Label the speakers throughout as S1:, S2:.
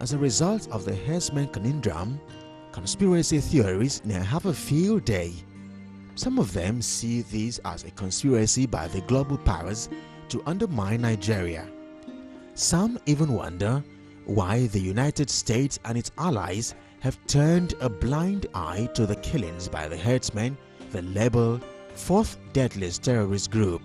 S1: As a result of the herdsmen conundrum, conspiracy theories now have a field day. Some of them see this as a conspiracy by the global powers to undermine Nigeria. Some even wonder why the United States and its allies have turned a blind eye to the killings by the herdsmen they label fourth deadliest terrorist group.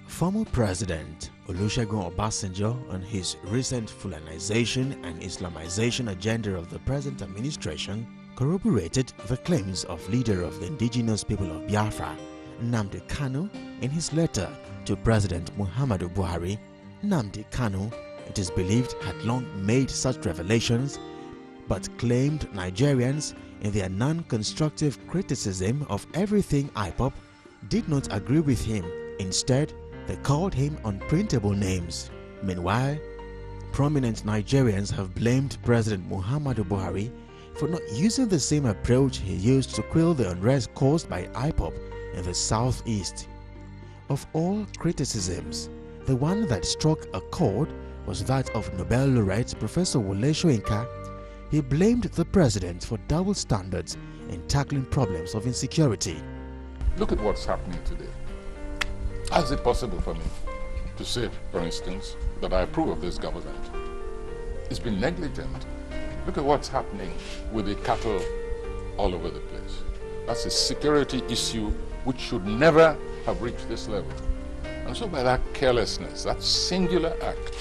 S1: Former President Olusegun Obasanjo, on his recent Fulanization and Islamization agenda of the present administration, corroborated the claims of leader of the indigenous people of Biafra, Nnamdi Kanu, in his letter to President Muhammadu Buhari. Nnamdi Kanu, it is believed, had long made such revelations, but claimed Nigerians, in their non-constructive criticism of everything IPOB, did not agree with him. Instead, they called him unprintable names. Meanwhile, prominent Nigerians have blamed President Muhammadu Buhari for not using the same approach he used to quell the unrest caused by IPOB in the southeast. Of all criticisms, the one that struck a chord was that of Nobel laureate Professor Wole Soyinka. He blamed the president for double standards in tackling problems of insecurity.
S2: Look at what's happening today. How is it possible for me to say, for instance, that I approve of this government? It's been negligent. Look at what's happening with the cattle all over the place. That's a security issue which should never have reached this level. And so by that carelessness, that singular act,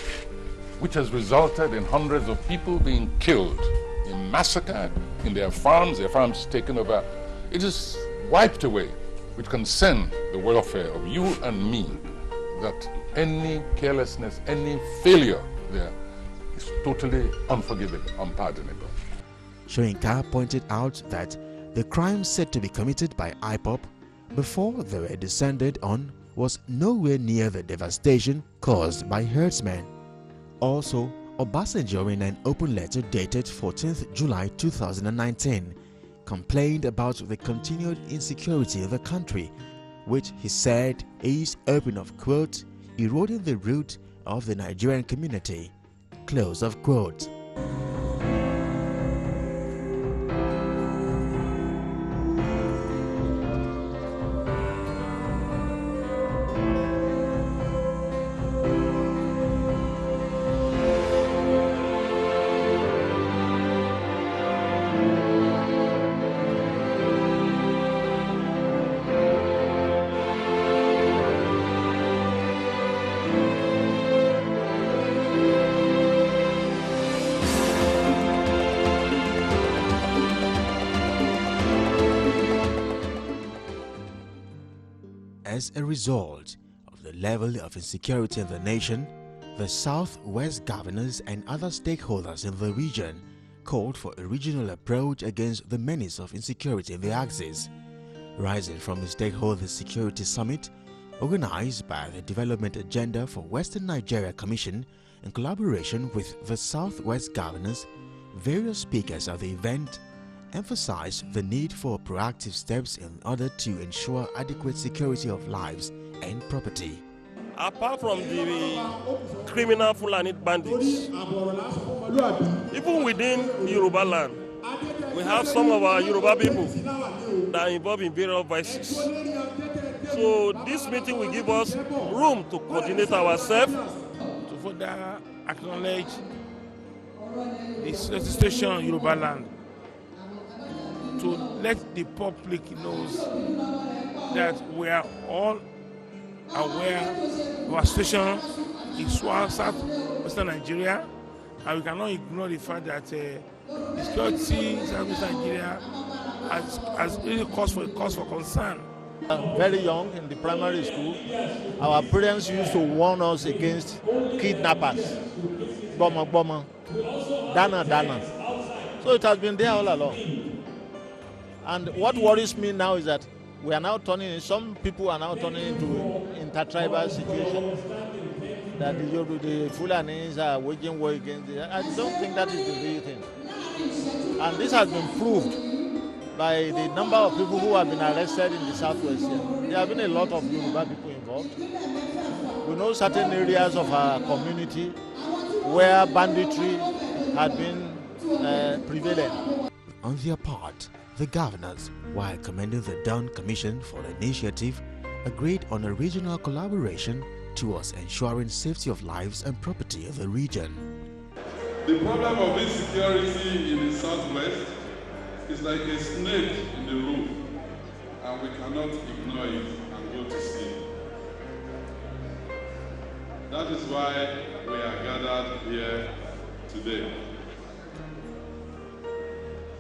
S2: which has resulted in hundreds of people being killed, in massacred, in their farms taken over, it is wiped away, which can send the welfare of you and me, that any carelessness, any failure there is totally unforgivable, unpardonable.
S1: Soyinka pointed out that the crime said to be committed by IPOB before they were descended on was nowhere near the devastation caused by herdsmen. Also, Obasanjo, in an open letter dated 14th July 2019, complained about the continued insecurity in the country, which he said is, open of quote, eroding the root of the Nigerian community, close of quote. As a result of the level of insecurity in the nation, the Southwest governors and other stakeholders in the region called for a regional approach against the menace of insecurity in the Axis. Rising from the Stakeholder Security Summit, organized by the Development Agenda for Western Nigeria Commission in collaboration with the Southwest governors, various speakers at the event emphasized the need for proactive steps in order to ensure adequate security of lives and property.
S3: Apart from the criminal Fulani bandits, even within Yoruba land, we have some of our Yoruba people that are involved in various vices. So this meeting will give us room to coordinate ourselves,
S4: to further acknowledge the situation on Yoruba land, to let the public know that we are all aware of our situation in southwestern Nigeria, and we cannot ignore the fact that the security in southwestern Nigeria has really cause for concern.
S5: Very young in the primary school, our parents used to warn us against kidnappers, bomber, dana. So it has been there all along. And what worries me now is that we are now some people are now turning into intertribal situations, that the Fulanis are waging war against it. I don't think that is the real thing. And this has been proved by the number of people who have been arrested in the southwest here. There have been a lot of Yoruba people involved. We know certain areas of our community where banditry had been prevalent.
S1: On their part, the governors, while commending the Dawn Commission for the initiative, agreed on a regional collaboration towards ensuring safety of lives and property of the region.
S6: The problem of insecurity in the southwest is like a snake in the room, and we cannot ignore it and go to sleep. That is why we are gathered here today.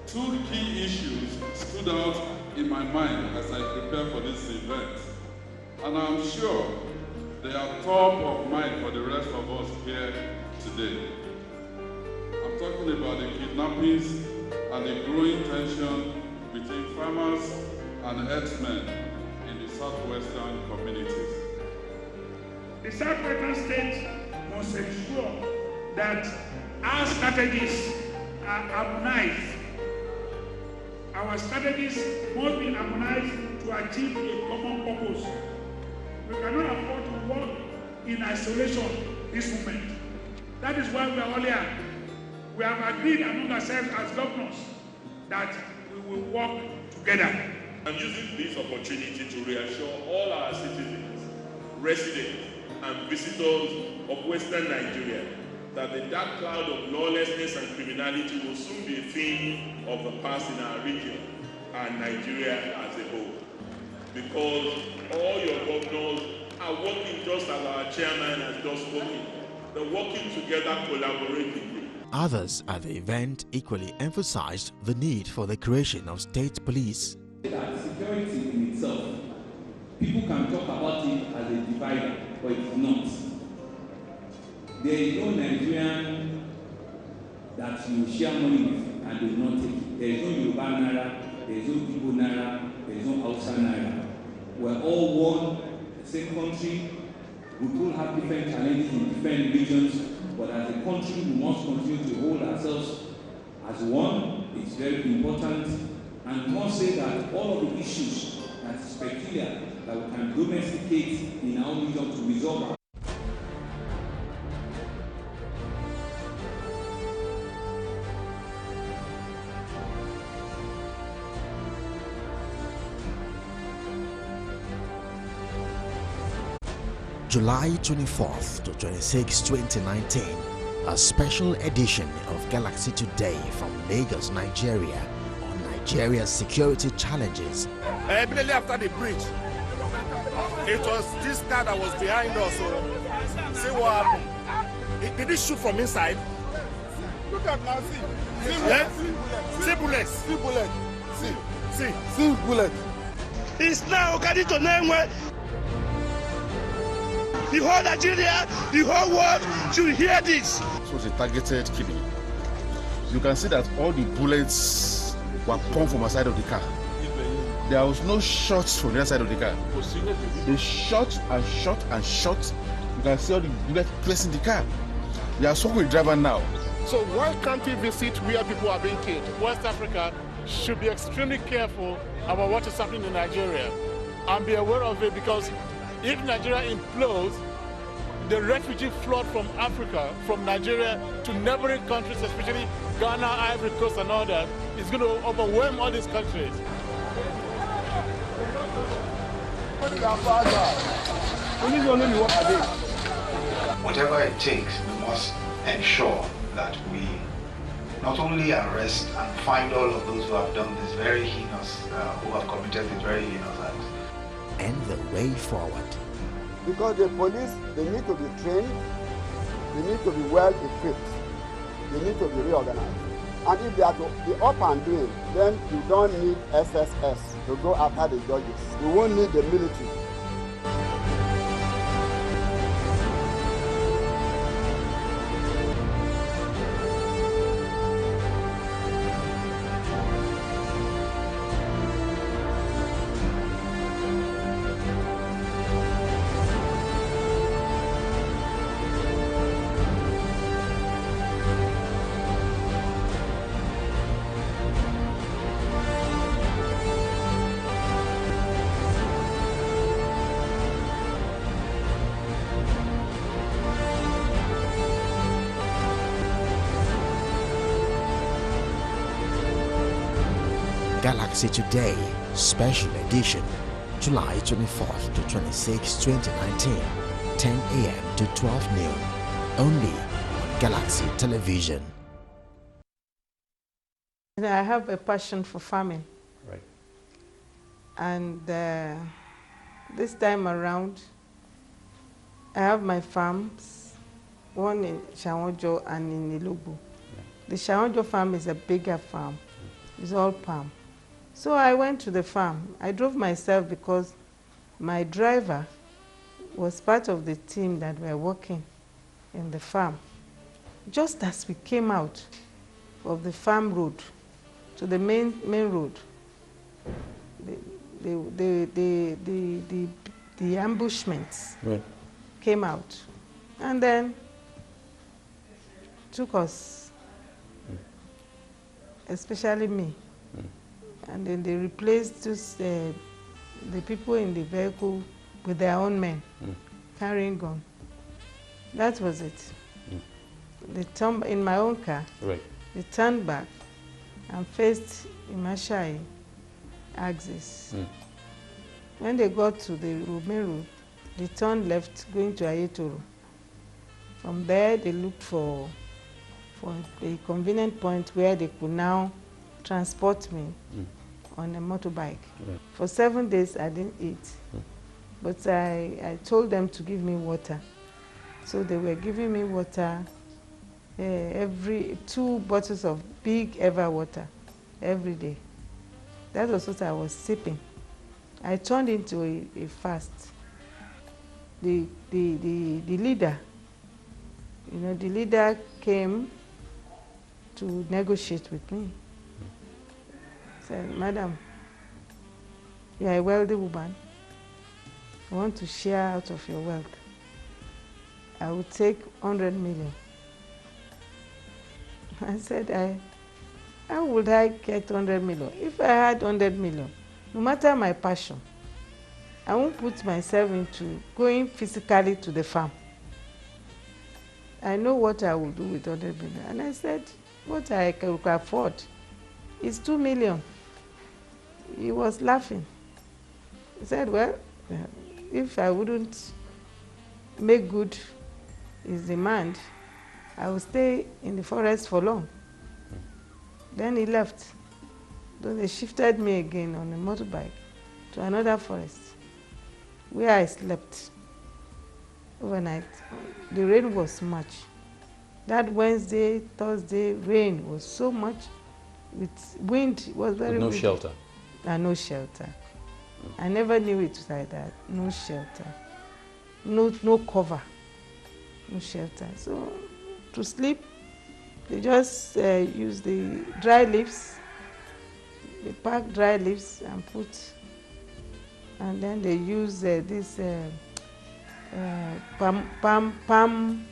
S6: Two key issues stood out in my mind as I prepared for this event, and I'm sure they are top of mind for the rest of us here today. I'm talking about the kidnappings and the growing tension between farmers and herdsmen in the southwestern communities.
S7: The southwestern states must ensure that our strategies are harmonized. Our strategies must be harmonized to achieve a common purpose. We cannot afford to work in isolation this moment. That is why we are all here. We have agreed among ourselves as governors that we will work together.
S8: I'm using this opportunity to reassure all our citizens, residents, and visitors of Western Nigeria that the dark cloud of lawlessness and criminality will soon be a thing of the past in our region and Nigeria as a whole. Because all your governors are working just as our chairman has just spoken. They're working together collaboratively.
S1: Others at the event equally emphasized the need for the creation of state police.
S9: That security in itself, people can talk about it as a divider, but it's not. There is no Nigerian that you share money with and will not take it. There is no Yoruba Naira, there is no Igbo Naira, there is no Hausa Naira. We're all one, the same country. We will have different challenges in different regions, but as a country, we must continue to hold ourselves as one. It's very important. And we must say that all of the issues that is peculiar that we can domesticate in our region to resolve.
S1: July 24th to 26, 2019, a special edition of Galaxy Today from Lagos, Nigeria, on Nigeria's security challenges.
S10: Immediately after the bridge, it was this car that was behind us. So, see what happened? Did it shoot from inside?
S11: Look at now, see.
S10: See bullets.
S11: See bullets.
S10: See
S11: bullets.
S7: It's now getting to name where the whole Nigeria, the whole world should hear this.
S11: So it's a targeted killing. You can see that all the bullets were pumped from the side of the car. There was no shots from the other side of the car. They shot and shot and shot. You can see all the bullets placed in the car. They are so with the driver now.
S10: So why can't we visit where people are being killed? West Africa should be extremely careful about what is happening in Nigeria and be aware of it, because if Nigeria implodes, the refugee flood from Africa, from Nigeria to neighboring countries, especially Ghana, Ivory Coast and all that, is going to overwhelm all these countries.
S12: Whatever it takes, we must ensure that we not only arrest and find all of those who have done this very heinous, who have committed this very heinous acts.
S1: And the way forward.
S13: Because the police, they need to be trained, they need to be well equipped, they need to be reorganized. And if they are to be up and doing, then you don't need SSS to go after the judges. You won't need the military.
S1: Galaxy Today, Special Edition, July 24th to 26, 2019, 10 a.m. to 12 noon, only on Galaxy Television.
S14: I have a passion for farming.
S15: Right.
S14: And this time around, I have my farms, one in Shawonjo and in Ilubu. Yeah. The Shawonjo farm is a bigger farm. It's all palm. So I went to the farm. I drove myself because my driver was part of the team that were working in the farm. Just as we came out of the farm road to the main road, the ambushments came out and then took us, especially me. And then they replaced the people in the vehicle with their own men carrying gun. That was it. They turned in my own car. Right. They turned back and faced Imashai axis. When they got to the main road, they turned left going to Ayetoro. From there, they looked for a convenient point where they could now transport me on a motorbike. Right. For 7 days, I didn't eat. But I told them to give me water. So they were giving me water, every 2 bottles of big Eva water every day. That was what I was sipping. I turned into a fast. The leader, the leader came to negotiate with me. Said, "Madam, you are a wealthy woman. I want to share out of your wealth. I will take 100 million. I said, how would I get 100 million? If I had 100 million, no matter my passion, I won't put myself into going physically to the farm. I know what I will do with 100 million. And I said, what I can afford is 2 million. He was laughing. He said, well, if I wouldn't make good his demand, I would stay in the forest for long. Then he left. Then they shifted me again on a motorbike to another forest where I slept overnight. The rain was much. That Wednesday, Thursday, rain was so much. With wind, it was very
S15: with no
S14: windy.
S15: Shelter?
S14: No shelter. I never knew it was like that. No shelter. No cover. No shelter. So to sleep, they just use the dry leaves. They pack dry leaves and put, and then they use this palm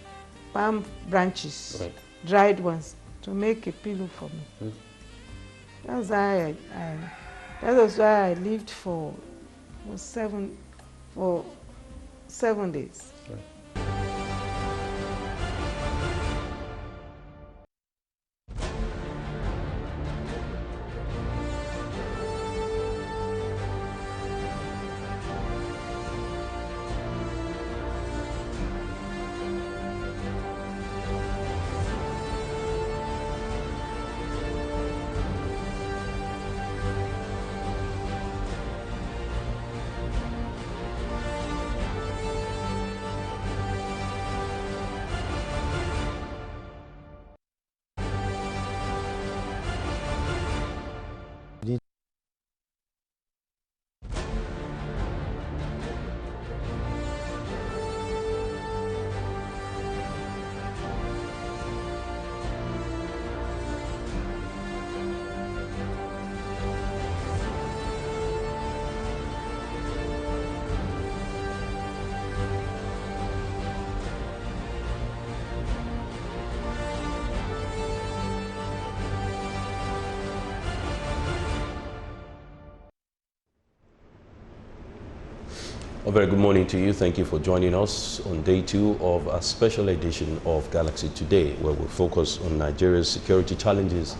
S14: branches, right, dried ones, to make a pillow for me. That's why that was why I lived for 7 days. Right.
S15: A very good morning to you. Thank you for joining us on day 2 of a special edition of Galaxy Today, where we focus on Nigeria's security challenges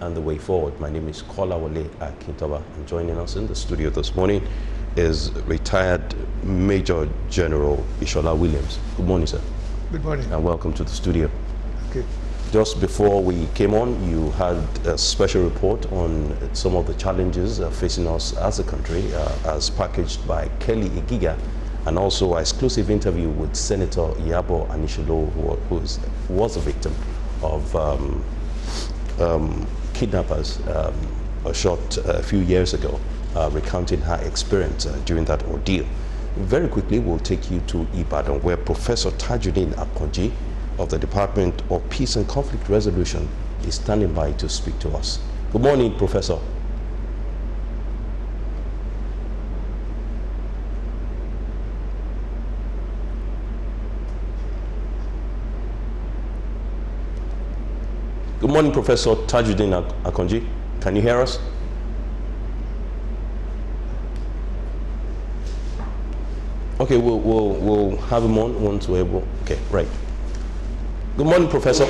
S15: and the way forward. My name is Kolawole Akintoba, and joining us in the studio this morning is retired Major General Ishola Williams. Good morning, sir.
S16: Good morning.
S15: And welcome to the studio.
S16: Okay.
S15: Just before we came on, you had a special report on some of the challenges facing us as a country, as packaged by Kelly Igiga, and also an exclusive interview with Senator Iyabo Anishilo, who was a victim of kidnappers a few years ago, recounting her experience during that ordeal. Very quickly, we'll take you to Ibadan, where Professor Tajuddin Akonji of the Department of Peace and Conflict Resolution is standing by to speak to us. Good morning, Professor. Good morning, Professor Tajuddin Akonji. Can you hear us? Okay, we'll have him on once we're able. Okay, right. Good morning, Professor.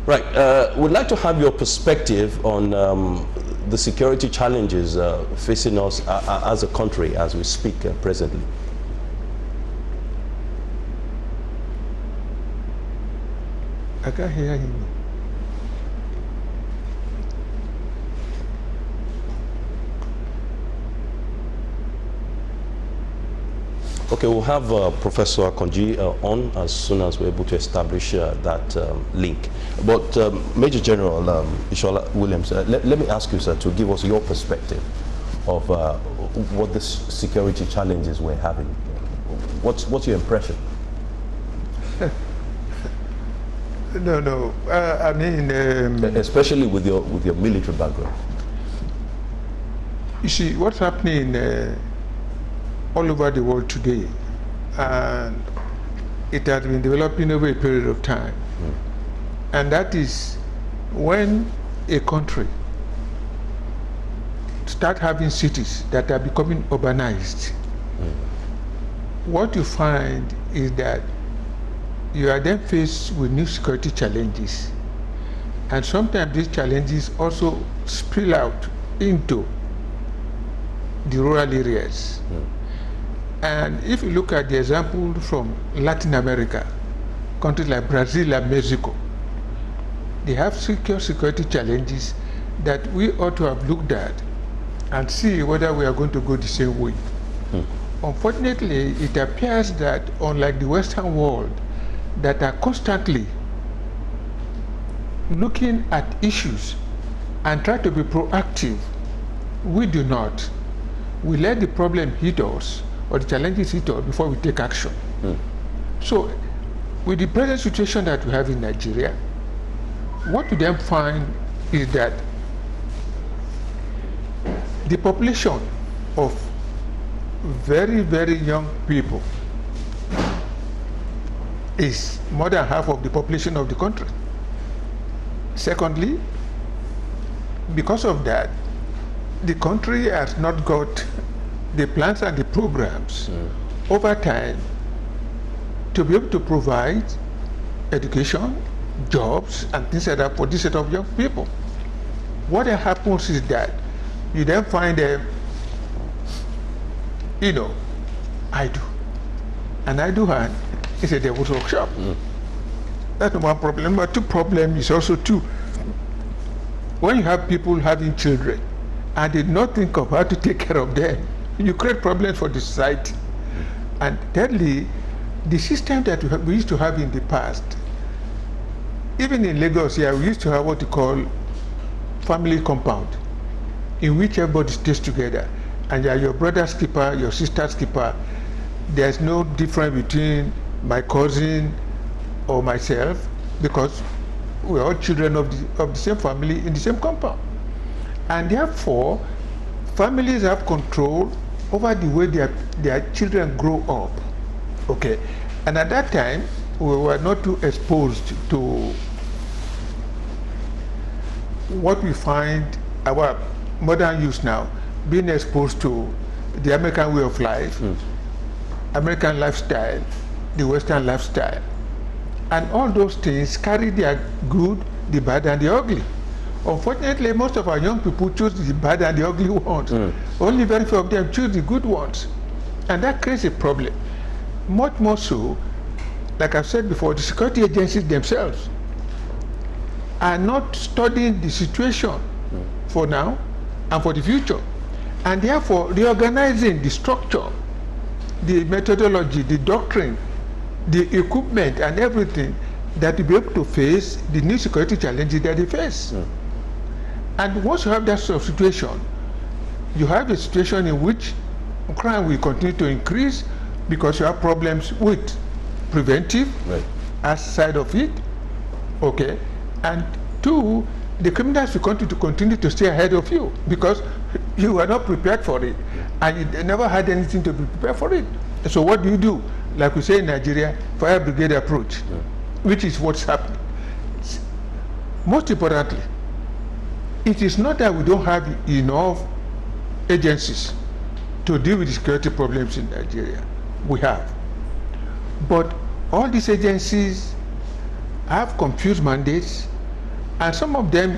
S15: Right, we'd like to have your perspective on the security challenges facing us as a country as we speak presently.
S16: I can't hear him.
S15: Okay, we'll have Professor Akonji on as soon as we're able to establish that link. But Major General Ishola Williams, let me ask you, sir, to give us your perspective of what the security challenges we're having. What's your impression?
S16: No. I mean,
S15: especially with your military background.
S16: You see, what's happening all over the world today, and it has been developing over a period of time, and that is when a country start having cities that are becoming urbanized, what you find is that you are then faced with new security challenges, and sometimes these challenges also spill out into the rural areas. And if you look at the example from Latin America, countries like Brazil and Mexico, they have security challenges that we ought to have looked at and see whether we are going to go the same way. Unfortunately, it appears that unlike the Western world, that are constantly looking at issues and try to be proactive, we do not. We let the problem hit us or the challenges hit us before we take action. So, with the present situation that we have in Nigeria, what we then find is that the population of very, very young people is more than half of the population of the country. Secondly, because of that, the country has not got the plans and the programs over time to be able to provide education, jobs, and things like that for this set of young people. What then happens is that you then find them, idle. An idle hand is a devil's workshop. That's one problem. But two problem is also when you have people having children and they not think of how to take care of them, you create problems for the society. And thirdly, the system that we used to have in the past, even in Lagos here, we used to have what you call family compound, in which everybody stays together. And you are your brother's keeper, your sister's keeper. There's no difference between my cousin or myself, because we're all children of the same family in the same compound. And therefore, families have control over the way their children grow up. Okay, and at that time, we were not too exposed to what we find our modern youth now, being exposed to the American way of life, American lifestyle, the Western lifestyle. And all those things carry the good, the bad, and the ugly. Unfortunately, most of our young people choose the bad and the ugly ones. Only very few of them choose the good ones. And that creates a problem. Much more so, like I've said before, the security agencies themselves are not studying the situation for now and for the future. And therefore, reorganizing the structure, the methodology, the doctrine, the equipment, and everything that will be able to face the new security challenges that they face. And once you have that sort of situation, you have a situation in which crime will continue to increase because you have problems with preventive as side of it, okay? And two, the criminals will continue to stay ahead of you because you were not prepared for it and you never had anything to be prepared for it. So what do? Like we say in Nigeria, fire brigade approach, which is what's happening. Most importantly, it is not that we don't have enough agencies to deal with the security problems in Nigeria. We have. But all these agencies have confused mandates, and some of them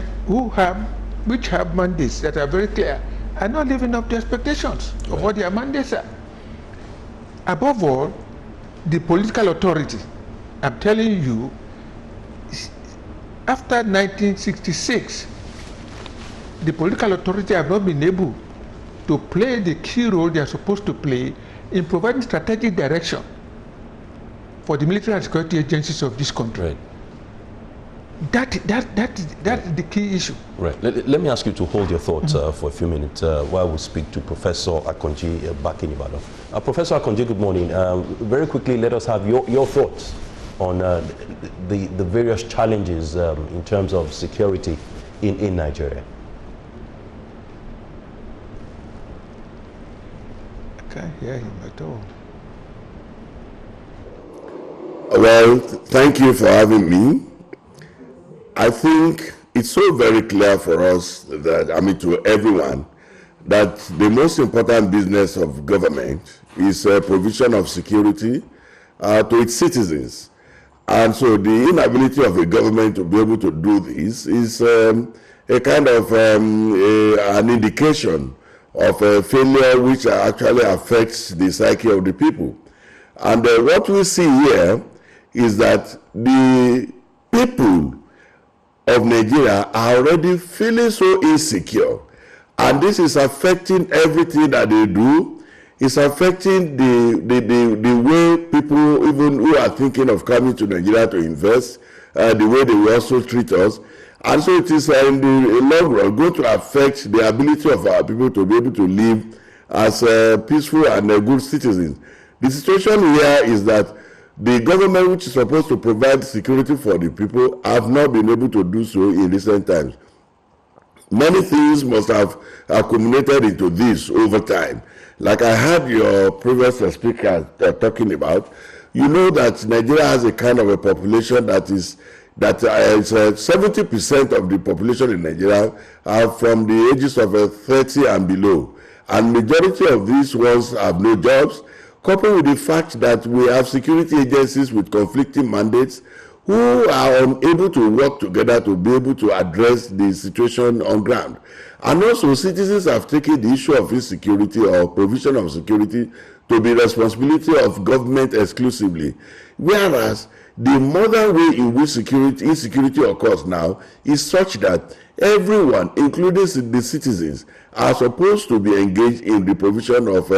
S16: which have mandates that are very clear are not living up to expectations of what their mandates are. Above all, the political authority, I'm telling you, after 1966, the political authority have not been able to play the key role they are supposed to play in providing strategic direction for the military and security agencies of this country. That is the key issue.
S15: Right. Let me ask you to hold your thoughts for a few minutes while we speak to Professor Akonji back in Ibadan. Professor Akonji, good morning. Very quickly, let us have your thoughts on the various challenges in terms of security in Nigeria.
S16: I can't hear him at all.
S17: Well, thank you for having me. I think it's so very clear for us that, to everyone, that the most important business of government is provision of security to its citizens. And so the inability of a government to be able to do this is a kind of an indication of a failure which actually affects the psyche of the people. And what we see here is that the people of Nigeria are already feeling so insecure, and this is affecting everything that they do. It's affecting the way people, even who are thinking of coming to Nigeria to invest, the way they will also treat us. And so it is in the long run going to affect the ability of our people to be able to live as peaceful and good citizens. The situation here is that the government, which is supposed to provide security for the people, have not been able to do so in recent times. Many things must have accumulated into this over time. Like I heard your previous speaker talking about, you know that Nigeria has a kind of a population that is 70% of the population in Nigeria are from the ages of 30 and below. And majority of these ones have no jobs, coupled with the fact that we have security agencies with conflicting mandates who are unable to work together to be able to address the situation on ground. And also citizens have taken the issue of insecurity or provision of security to be responsibility of government exclusively. Whereas the modern way in which insecurity occurs now is such that everyone, including the citizens, are supposed to be engaged in the provision of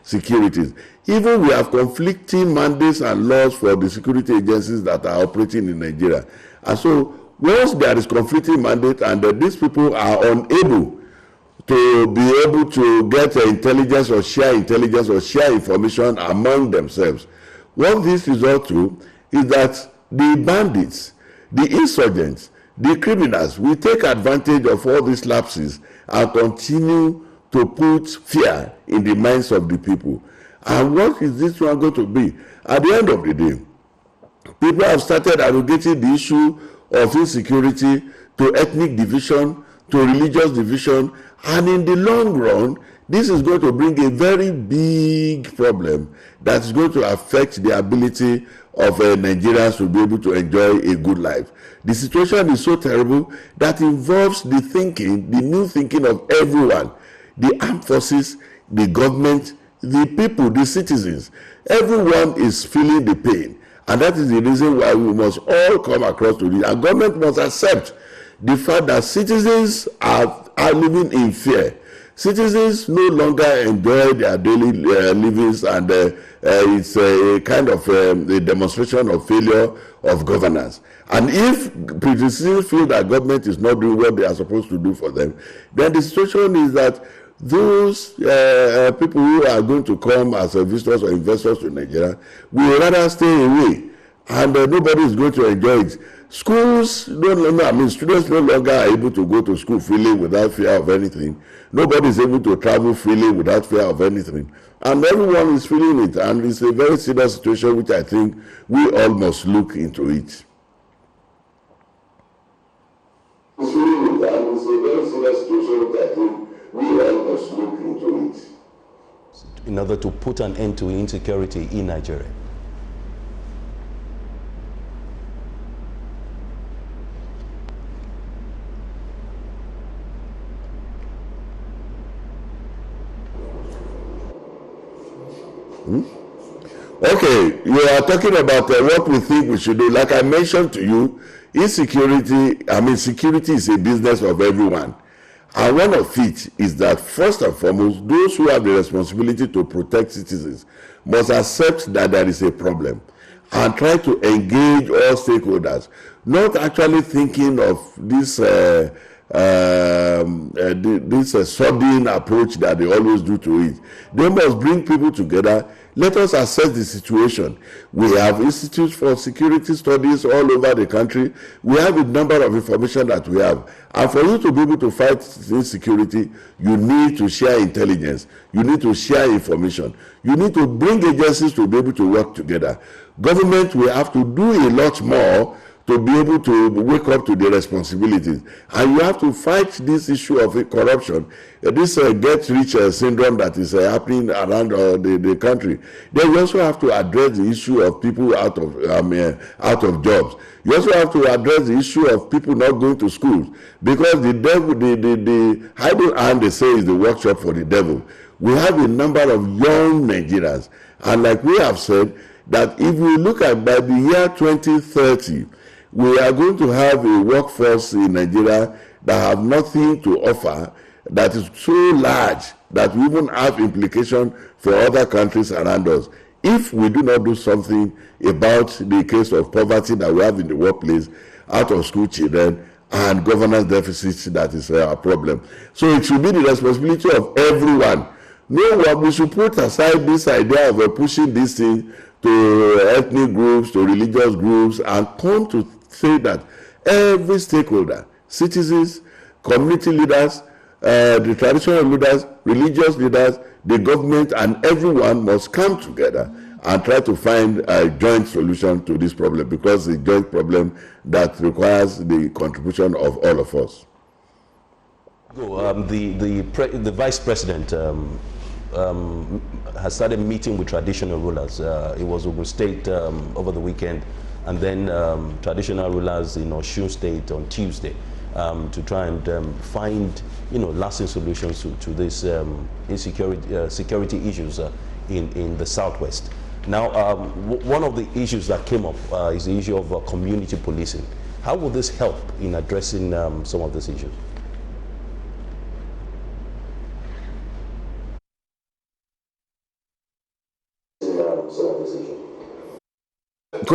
S17: securities. Even we have conflicting mandates and laws for the security agencies that are operating in Nigeria. And so once there is conflicting mandate and these people are unable to be able to get intelligence or share information among themselves, what this results to is that the bandits, the insurgents, the criminals will take advantage of all these lapses and continue to put fear in the minds of the people. And what is this one going to be? At the end of the day, people have started arrogating the issue of insecurity to ethnic division, to religious division, and in the long run, this is going to bring a very big problem that is going to affect the ability of Nigerians to be able to enjoy a good life. The situation is so terrible that involves the thinking, the new thinking of everyone, the armed forces, the government, the people, the citizens. Everyone is feeling the pain. And that is the reason why we must all come across to this. And government must accept the fact that citizens are living in fear. Citizens no longer enjoy their daily livings, and it's a kind of a demonstration of failure of governance. And if citizens feel that government is not doing what they are supposed to do for them, then the situation is that those people who are going to come as visitors or investors to Nigeria will rather stay away, and nobody is going to enjoy it. Schools no longer, students no longer are able to go to school freely without fear of anything. Nobody is able to travel freely without fear of anything. And everyone is feeling it, and it's a very serious situation which I think we all must look into it. It's feeling it, and it's a very serious situation which I think we all must look into it.
S15: In order to put an end to insecurity in Nigeria.
S17: Okay, you are talking about what we think we should do. Like I mentioned to you, insecurity, security is a business of everyone. And one of it is that, first and foremost, those who have the responsibility to protect citizens must accept that there is a problem and try to engage all stakeholders, not actually thinking of this sudden approach that they always do to it. They must bring people together. Let us assess the situation. We have institutes for security studies all over the country. We have a number of information that we have. And for you to be able to fight insecurity, you need to share intelligence. You need to share information. You need to bring agencies to be able to work together. Government will have to do a lot more to be able to wake up to the responsibilities. And you have to fight this issue of corruption, this get-rich syndrome that is happening around the country. Then you also have to address the issue of people out of jobs. You also have to address the issue of people not going to schools, because the devil, the idle hand, they say, is the workshop for the devil. We have a number of young Nigerians, and like we have said, that if we look at by the year 2030, we are going to have a workforce in Nigeria that have nothing to offer, that is so large that we even have implication for other countries around us. If we do not do something about the case of poverty that we have in the workplace, out of school children, and governance deficits, that is a problem. So it should be the responsibility of everyone. No one, we should put aside this idea of pushing this thing to ethnic groups, to religious groups, and come to say that every stakeholder, citizens, community leaders, the traditional leaders, religious leaders, the government, and everyone must come together and try to find a joint solution to this problem, because it's a joint problem that requires the contribution of all of us.
S15: The Vice President has started meeting with traditional rulers. It was Ogun State over the weekend, and then traditional rulers in Osun State on Tuesday, to try and find lasting solutions to this security issues in the Southwest. Now, one of the issues that came up is the issue of community policing. How will this help in addressing some of these issues?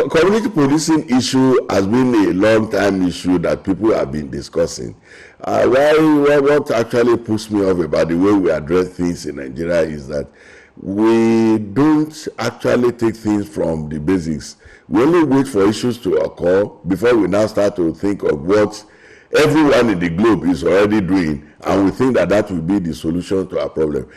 S17: Community policing issue has been a long time issue that people have been discussing. What actually puts me off about the way we address things in Nigeria is that we don't actually take things from the basics. We only wait for issues to occur before we now start to think of what everyone in the globe is already doing, and we think that that will be the solution to our problem.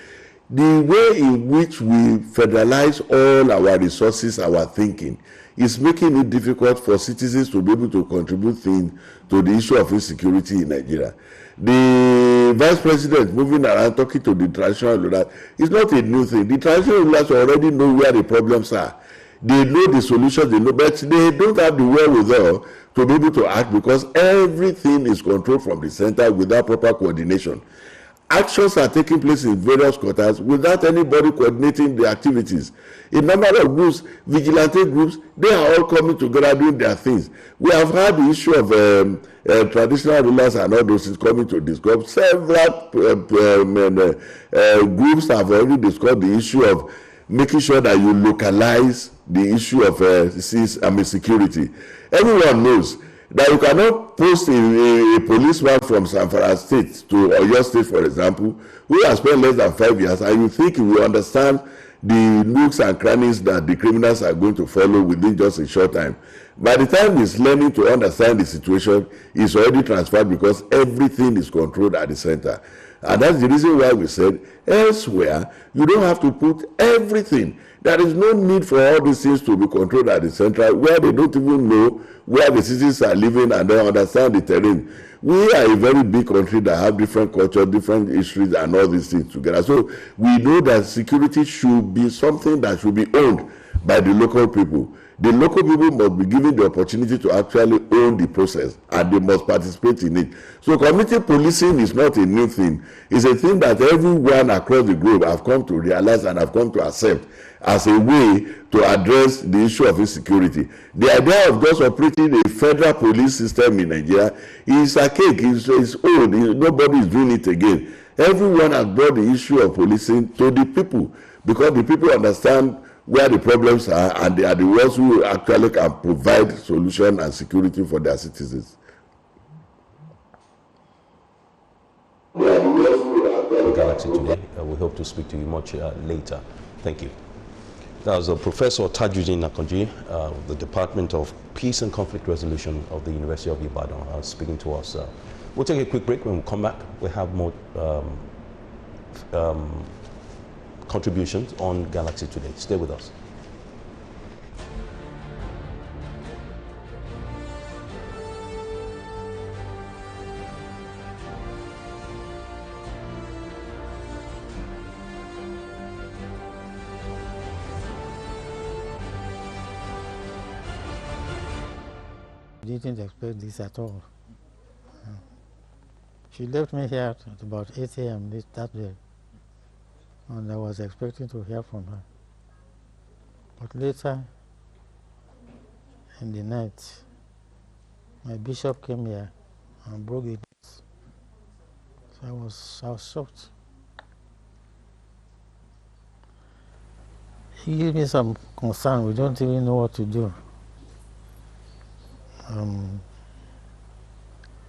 S17: The way in which we federalize all our resources, our thinking, is making it difficult for citizens to be able to contribute things to the issue of insecurity in Nigeria. The the vice president moving around talking to the traditional rulers is not a new thing. The traditional rulers already know where the problems are. They know the solutions, they know, but they don't have the wherewithal to be able to act because everything is controlled from the center without proper coordination. Actions are taking place in various quarters without anybody coordinating the activities. A number of groups, vigilante groups, they are all coming together doing their things. We have had the issue of traditional rulers and all those things coming to discuss. Several groups have already discussed the issue of making sure that you localize the issue of security. Everyone knows that you cannot post a policeman from Zamfara State to Oyo State, for example, who has spent less than 5 years, and you think he will understand the nooks and crannies that the criminals are going to follow within just a short time. By the time he's learning to understand the situation, he's already transferred because everything is controlled at the center. And that's the reason why we said elsewhere, you don't have to put everything. There is no need for all these things to be controlled at the center where they don't even know where the citizens are living and don't understand the terrain. We are a very big country that have different cultures, different histories, and all these things together. So we know that security should be something that should be owned by the local people. The local people must be given the opportunity to actually own the process, and they must participate in it. So community policing is not a new thing. It's a thing that everyone across the globe have come to realize and have come to accept as a way to address the issue of insecurity. The idea of just operating a federal police system in Nigeria is archaic, it's old, nobody is doing it again. Everyone has brought the issue of policing to the people because the people understand where the problems are, and they are the ones who actually can provide solution and security for their citizens.
S15: Galaxy today. We hope to speak to you much later. Thank you. That was Professor Tajuddin Akanji, the Department of Peace and Conflict Resolution of the University of Ibadan, speaking to us. We'll take a quick break. When we come back, we have more contributions on Galaxy today. Stay with us.
S18: Didn't expect this at all. She left me here at about 8 a.m. that day, and I was expecting to hear from her. But later in the night, my bishop came here and broke it. So I was shocked. He gave me some concern. We don't even know what to do.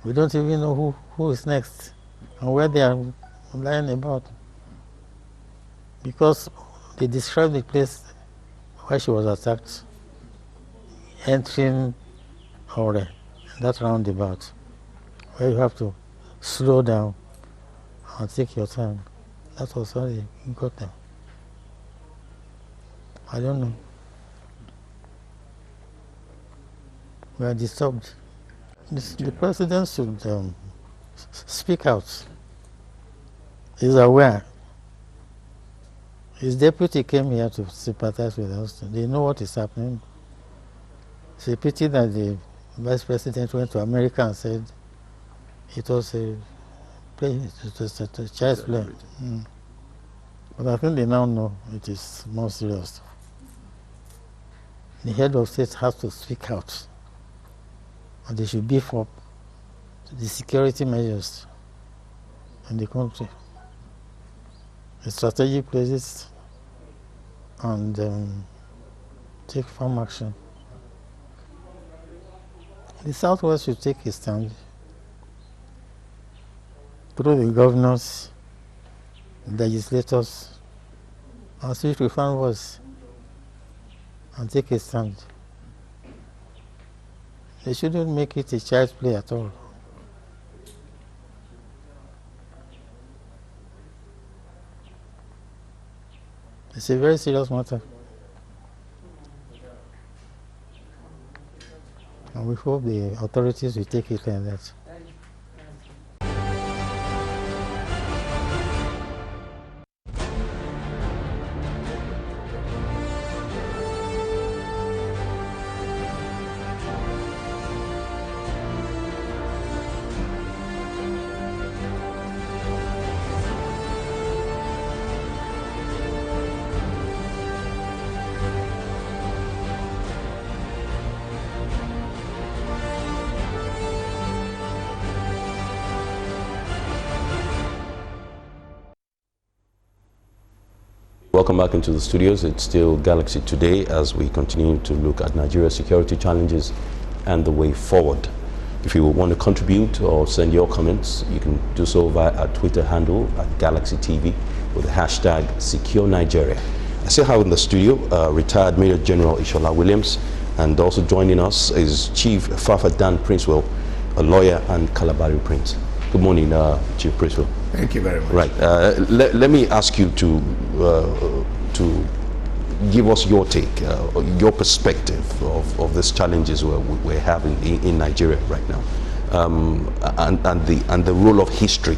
S18: We don't even know who is next and where they are lying about, because they described the place where she was attacked, entering Ore, that roundabout, where you have to slow down and take your time. That was how they got them. I don't know. We are disturbed. The president should speak out. He's aware. His deputy came here to sympathize with us. They know what is happening. It's a pity that the vice president went to America and said it was a child's play. But I think they now know it is more serious. The head of state has to speak out. And they should beef up the security measures in the country, the strategic places, and take firm action. The Southwest should take a stand through the governors, legislators, and switch to farm voice and take a stand. They shouldn't make it a child's play at all. It's a very serious matter. And we hope the authorities will take it like that.
S15: Welcome back into the studios. It's still Galaxy Today as we continue to look at Nigeria's security challenges and the way forward. If you want to contribute or send your comments, you can do so via our Twitter handle at Galaxy TV with the hashtag #SecureNigeria. I still have in the studio retired Major General Ishola Williams, and also joining us is Chief Fafa Dan Princewell, a lawyer and Kalabari Prince. Good morning, Chief Princewell.
S19: Thank you very much.
S15: Right. Let me ask you to give us your take, your perspective of these challenges we're having in Nigeria right now, and the role of history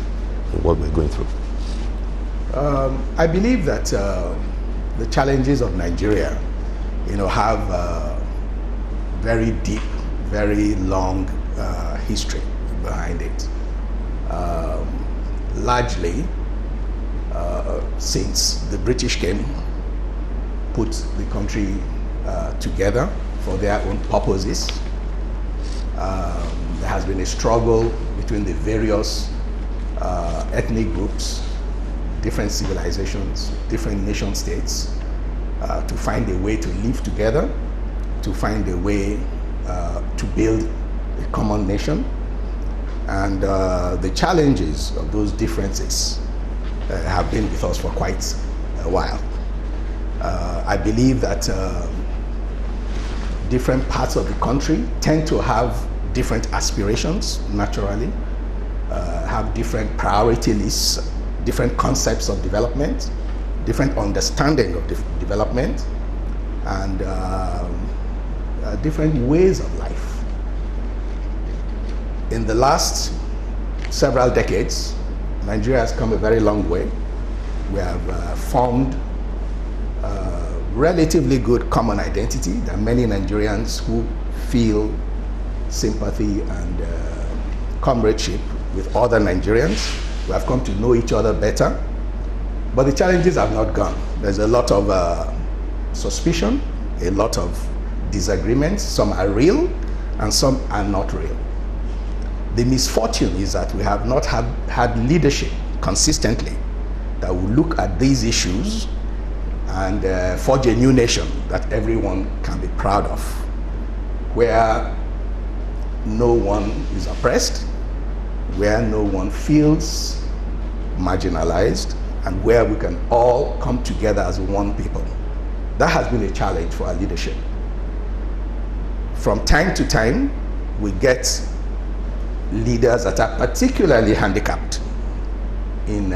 S15: in what we're going through.
S19: I believe that the challenges of Nigeria, have very deep, very long history behind it. Largely, since the British came, put the country together for their own purposes. There has been a struggle between the various ethnic groups, different civilizations, different nation states, to find a way to live together, to find a way to build a common nation. And the challenges of those differences have been with us for quite a while. I believe that different parts of the country tend to have different aspirations, naturally, have different priority lists, different concepts of development, different understanding of development, and different ways of life. In the last several decades, Nigeria has come a very long way. We have formed relatively good common identity. There are many Nigerians who feel sympathy and comradeship with other Nigerians. We have come to know each other better. But the challenges have not gone. There's a lot of suspicion, a lot of disagreements. Some are real and some are not real. The misfortune is that we have not had leadership consistently that will look at these issues and forge a new nation that everyone can be proud of, where no one is oppressed, where no one feels marginalized, and where we can all come together as one people. That has been a challenge for our leadership. From time to time, we get leaders that are particularly handicapped in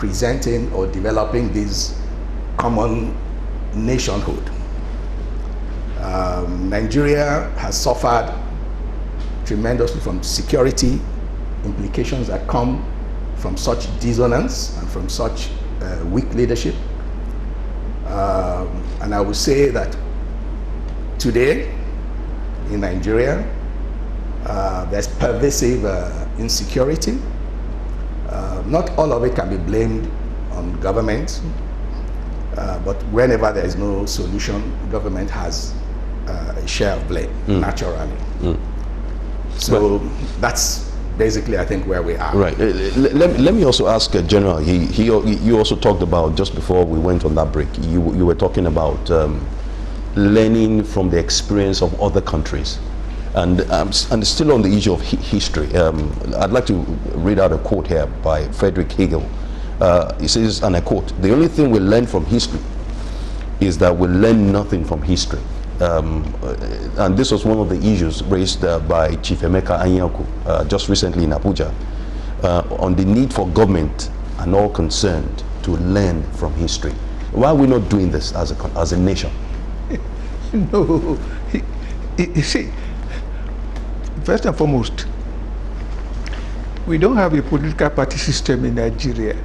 S19: presenting or developing this common nationhood. Nigeria has suffered tremendously from security implications that come from such dissonance and from such weak leadership. And I would say that today in Nigeria, there's pervasive insecurity. Not all of it can be blamed on government, but whenever there is no solution, government has a share of blame, naturally. So that's basically, I think, where we are.
S15: Right. Let me also ask General. You also talked about, just before we went on that break, you were talking about learning from the experience of other countries. And still on the issue of history, I'd like to read out a quote here by Friedrich Hegel. He says, and I quote, "The only thing we learn from history is that we learn nothing from history." And this was one of the issues raised by Chief Emeka Anyaoku just recently in Abuja, on the need for government and all concerned to learn from history. Why are we not doing this as a nation?
S16: No, you see, first and foremost, we don't have a political party system in Nigeria.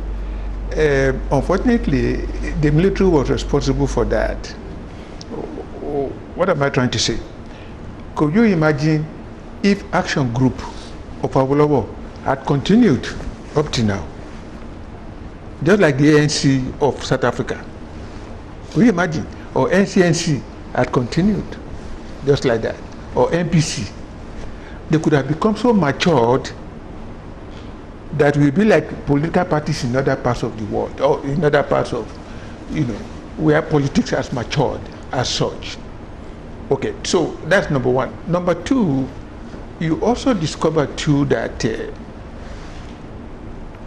S16: Unfortunately, the military was responsible for that. What am I trying to say? Could you imagine if Action Group of Awolowo had continued up to now, just like the ANC of South Africa? Could you imagine? Or NCNC had continued, just like that, or NPC? They could have become so matured that we'll be like political parties in other parts of the world, or in other parts of where politics has matured as such. Okay, so that's number one. Number two, you also discover too that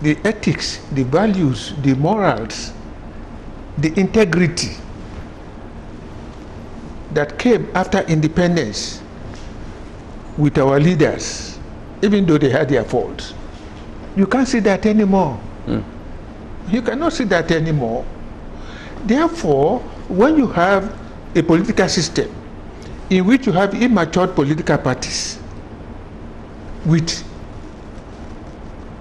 S16: the ethics, the values, the morals, the integrity that came after independence with our leaders, even though they had their faults, you can't see that anymore. You cannot see that anymore. Therefore, when you have a political system in which you have immature political parties with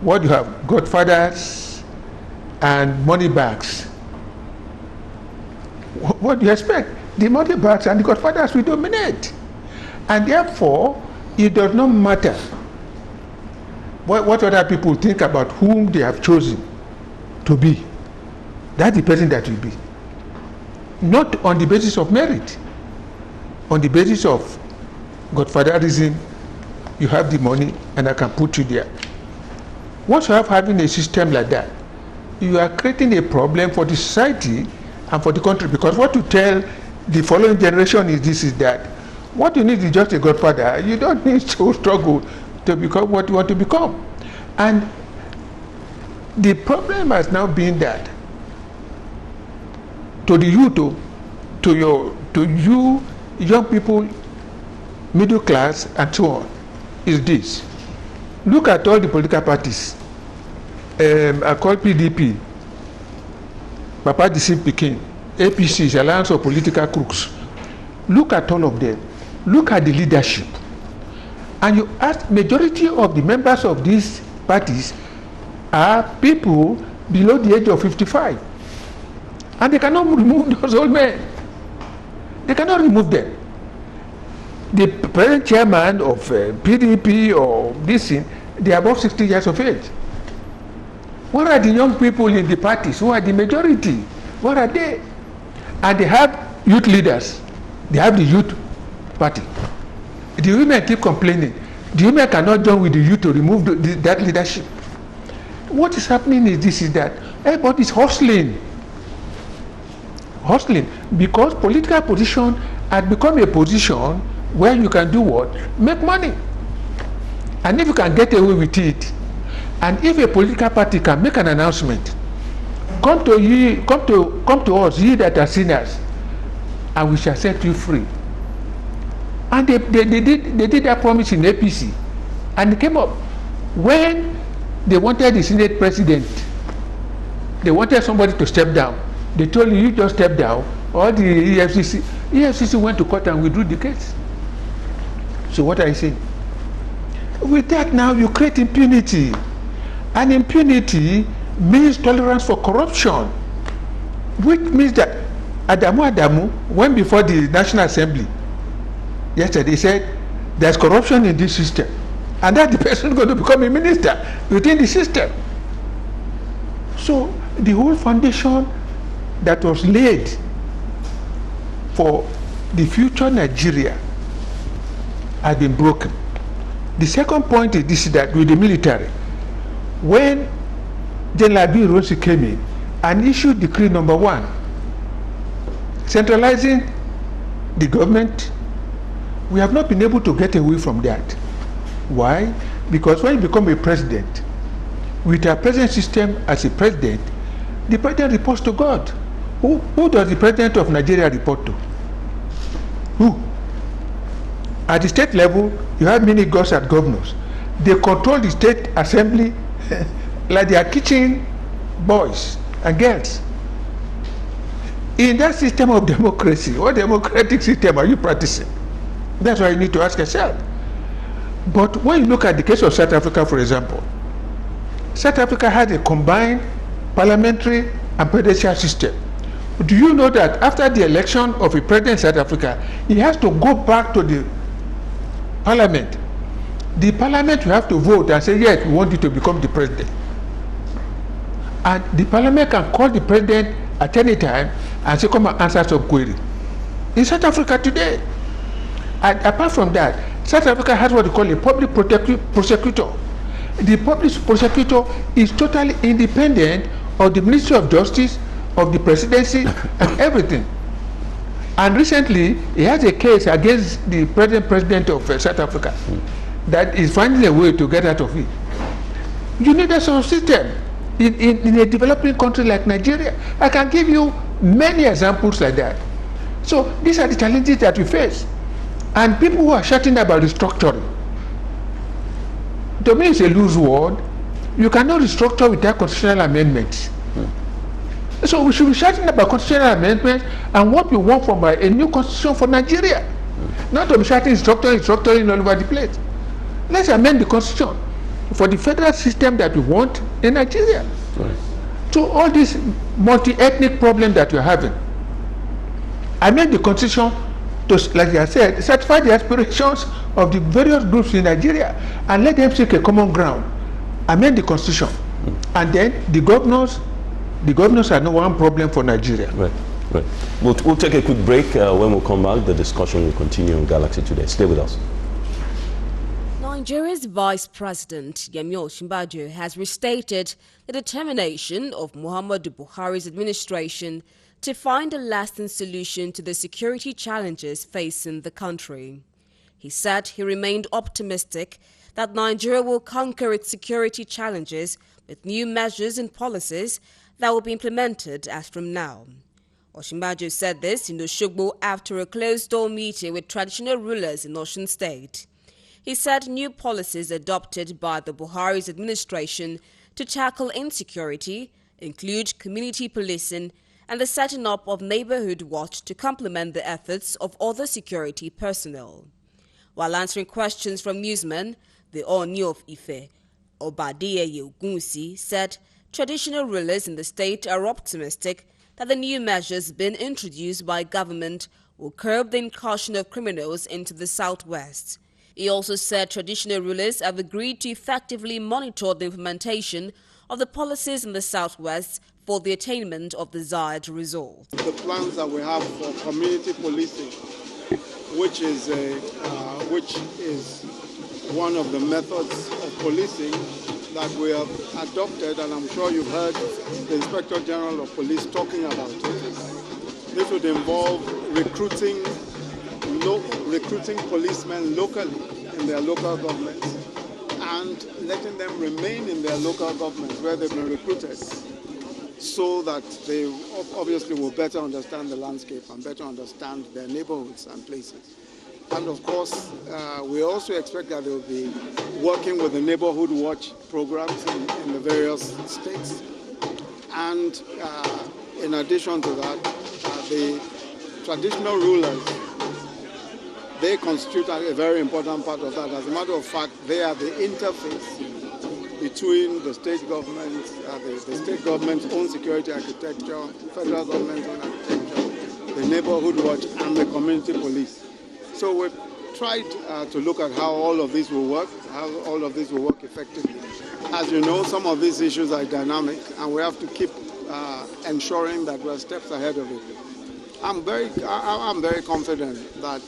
S16: what you have, godfathers and money bags, what do you expect? The money bags and the godfathers will dominate. And therefore, it does not matter what other people think about whom they have chosen to be. That's the person that will be. Not on the basis of merit. On the basis of godfatherism, you have the money and I can put you there. Once you have having a system like that, you are creating a problem for the society and for the country, because what you tell the following generation is this, is that what you need is just a godfather. You don't need to struggle to become what you want to become. And the problem has now been that to the youth, to you young people, middle class and so on, is this. Look at all the political parties. I call PDP, Papa Deceived Peking, APC is Alliance of Political Crooks. Look at all of them. Look at the leadership. And you ask, majority of the members of these parties are people below the age of 55. And they cannot remove those old men. They cannot remove them. The present chairman of PDP or this thing, they are above 60 years of age. What are the young people in the parties who are the majority? What are they? And they have youth leaders. They have the youth party. The women keep complaining. The women cannot join with the youth to remove that leadership. What is happening is this, is that everybody is hustling. Hustling because political position had become a position where you can do what? Make money. And if you can get away with it, and if a political party can make an announcement, come to us, ye that are sinners, and we shall set you free. And they did that promise in APC, and it came up when they wanted the Senate president. They wanted somebody to step down. They told you just step down. All the EFCC went to court and withdrew the case. So what are you saying? With that now you create impunity. And impunity means tolerance for corruption, which means that Adamu went before the National Assembly yesterday. He said there's corruption in this system, and that the person is going to become a minister within the system. So the whole foundation that was laid for the future Nigeria has been broken. The second point is this, that with the military, when General Abiy came in and issued decree number 1, centralizing the government, we have not been able to get away from that. Why? Because when you become a president, with our present system as a president, the president reports to God. Who does the president of Nigeria report to? Who? At the state level, you have many gods and governors. They control the state assembly like they are kitchen boys and girls. In that system of democracy, what democratic system are you practicing? That's why you need to ask yourself. But when you look at the case of South Africa, for example, South Africa had a combined parliamentary and presidential system. Do you know that after the election of a president in South Africa, he has to go back to the parliament? The parliament will have to vote and say, yes, we want you to become the president. And the parliament can call the president at any time and say, come and answer some query. In South Africa today, and apart from that, South Africa has what they call a public prosecutor. The public prosecutor is totally independent of the Ministry of Justice of the presidency and everything. And recently, he has a case against the present president of South Africa that is finding a way to get out of it. You need a sort of system in a developing country like Nigeria. I can give you many examples like that. So these are the challenges that we face. And people who are shouting about restructuring, to me it's a loose word. You cannot restructure without constitutional amendments. So we should be shouting about constitutional amendments and what we want from a new constitution for Nigeria. Not to be shouting restructuring all over the place. Let's amend the constitution for the federal system that we want in Nigeria. Right. So all this multi-ethnic problem that we're having, amend the constitution to, like I said, satisfy the aspirations of the various groups in Nigeria and let them seek a common ground. Amend the constitution. And then the governors are no one problem for Nigeria.
S15: Right, right. We'll take a quick break. When we come back, the discussion will continue on Galaxy Today. Stay with us.
S20: Nigeria's Vice President Yemi Osinbajo has restated the determination of Muhammadu Buhari's administration to find a lasting solution to the security challenges facing the country. He said he remained optimistic that Nigeria will conquer its security challenges with new measures and policies that will be implemented as from now. Osinbajo said this in Osogbo after a closed-door meeting with traditional rulers in Osun State. He said new policies adopted by the Buhari's administration to tackle insecurity include community policing and the setting up of Neighborhood Watch to complement the efforts of other security personnel. While answering questions from newsmen, the Ooni of Ife, Obadeye Ogunwusi, said traditional rulers in the state are optimistic that the new measures being introduced by government will curb the incursion of criminals into the southwest. He also said traditional rulers have agreed to effectively monitor the implementation of the policies in the southwest for the attainment of desired results.
S21: The plans that we have for community policing, which is one of the methods of policing that we have adopted, and I'm sure you've heard the Inspector General of Police talking about it. This would involve recruiting policemen locally in their local governments and letting them remain in their local governments where they've been recruited, so that they obviously will better understand the landscape and better understand their neighborhoods and places. And of course, we also expect that they will be working with the Neighborhood Watch programs in the various states. And in addition to that, the traditional rulers, they constitute a very important part of that. As a matter of fact, they are the interface between the state government, the state government's own security architecture, federal government's own architecture, the Neighborhood Watch, and the community police. So we've tried to look at how all of this will work, effectively. As you know, some of these issues are dynamic, and we have to keep ensuring that we're steps ahead of it. I'm very confident that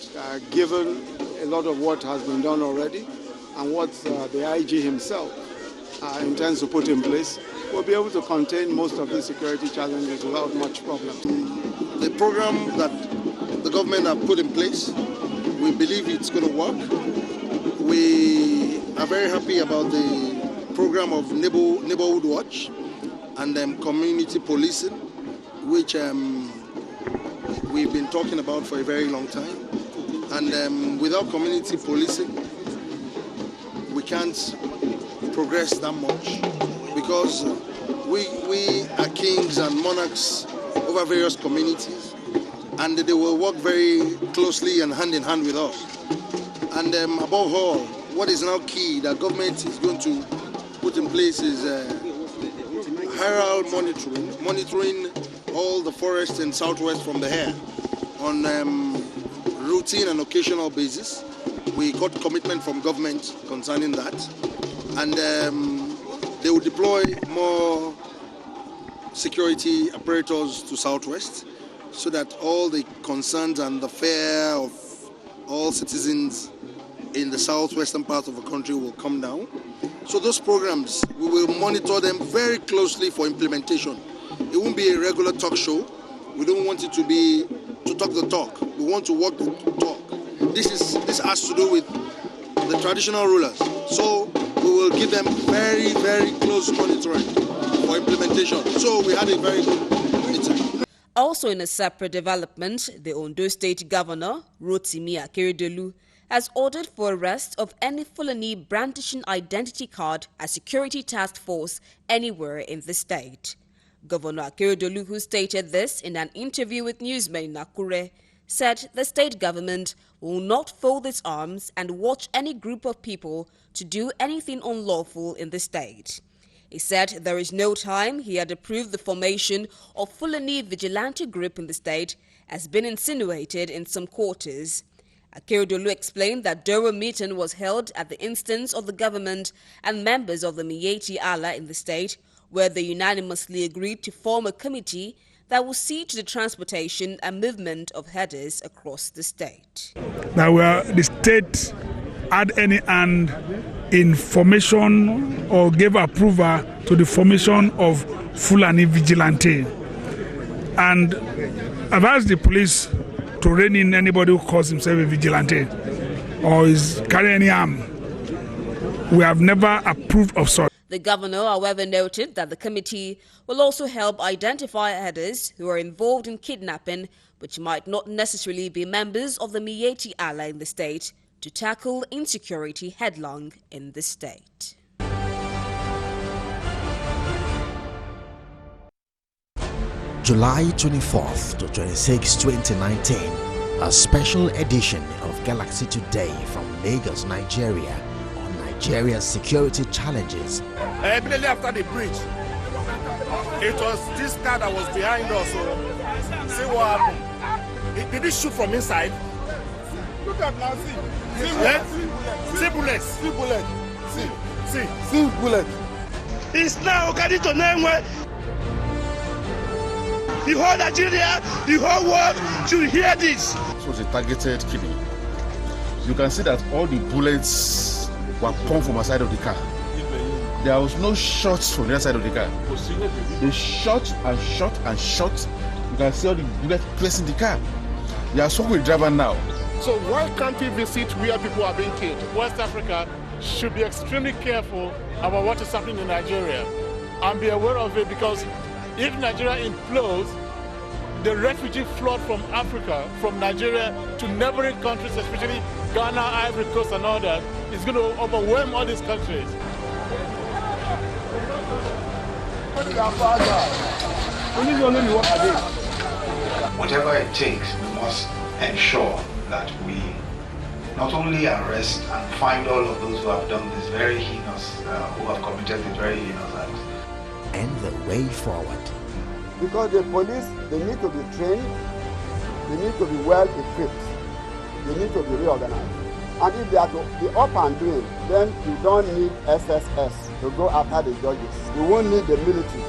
S21: given a lot of what has been done already and what the IG himself intends to put in place, we'll be able to contain most of these security challenges without much problem.
S22: The program that the government have put in place, we believe it's going to work. We are very happy about the program of Neighborhood Watch and community policing, which we've been talking about for a very long time. And without community policing, we can't progress that much, because we are kings and monarchs over various communities, and they will work very closely and hand in hand with us. And above all, what is now key that government is going to put in place is aerial monitoring all the forests in southwest from the air on routine and occasional basis. We got commitment from government concerning that, and they will deploy more security apparatus to southwest, so that all the concerns and the fear of all citizens in the southwestern part of the country will come down. So those programs, we will monitor them very closely for implementation. It won't be a regular talk show. We don't want it to be to talk the talk. We want to walk the talk. This has to do with the traditional rulers. So we will give them very, very close monitoring for implementation. So we had a very good meeting.
S20: Also in a separate development, the Ondo State Governor, Rotimi Akeredolu, has ordered for arrest of any Fulani brandishing identity card as security task force anywhere in the state. Governor Akeredolu, who stated this in an interview with Newsmail in Akure, said the state government will not fold its arms and watch any group of people to do anything unlawful in the state. He said there is no time he had approved the formation of Fulani vigilante group in the state as been insinuated in some quarters. Akeredolu explained that Doro meeting was held at the instance of the government and members of the Miyetti Allah in the state, where they unanimously agreed to form a committee that will see to the transportation and movement of headers across the state.
S7: Now, the state had any hand in formation or gave approval to the formation of Fulani vigilante. And I've asked the police to rein in anybody who calls himself a vigilante or is carrying any arm. We have never approved of such.
S20: The governor, however, noted that the committee will also help identify headers who are involved in kidnapping, which might not necessarily be members of the Miyetti Allah in the state, to tackle insecurity headlong in the state.
S1: July 24th to 26, 2019, a special edition of Galaxy Today from Lagos, Nigeria, on Nigeria's security challenges.
S2: Immediately after the bridge, it was this car that was behind us. See what happened? Did it shoot from inside?
S22: Look at now, see.
S2: See bullets.
S22: See bullet.
S2: See
S22: bullet.
S2: It's now getting to name where the whole Nigeria, the whole world should hear this.
S11: It was a targeted killing. You can see that all the bullets were pumped from the side of the car. There was no shots from the other side of the car. They shot and shot and shot. You can see all the bullets placed in the car. They are stuck with the driver now.
S10: So why can't we visit where people are being killed? West Africa should be extremely careful about what is happening in Nigeria and be aware of it, because if Nigeria implodes, the refugee flood from Africa, from Nigeria to neighboring countries, especially Ghana, Ivory Coast and others, is going to overwhelm all these countries.
S12: Whatever it takes, we must ensure that we not only arrest and find all of those who have done this very heinous, who have committed this very heinous act.
S1: And the way forward.
S13: Because the police, they need to be trained, they need to be well equipped, they need to be reorganized. And if they are to be up and doing, then you don't need SSS to go after the judges. You won't need the military.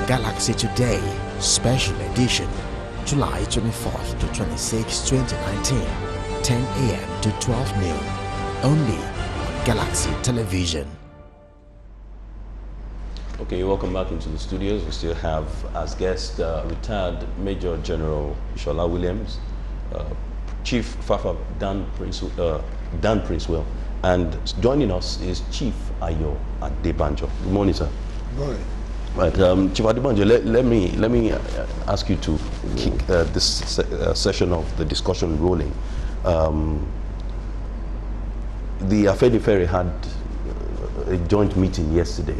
S1: Galaxy Today, Special Edition, July 24th to 26, 2019, 10 a.m. to 12 noon, only on Galaxy Television.
S15: Okay, welcome back into the studios. We still have as guest retired Major General Ishola Williams, Chief Fafa Dan Princewell, and joining us is Chief Ayo Adebanjo. Good morning, sir.
S22: Good morning.
S15: Right, Chief Adebanjo, let me ask you to kick this session of the discussion rolling. The Afenifere had a joint meeting yesterday.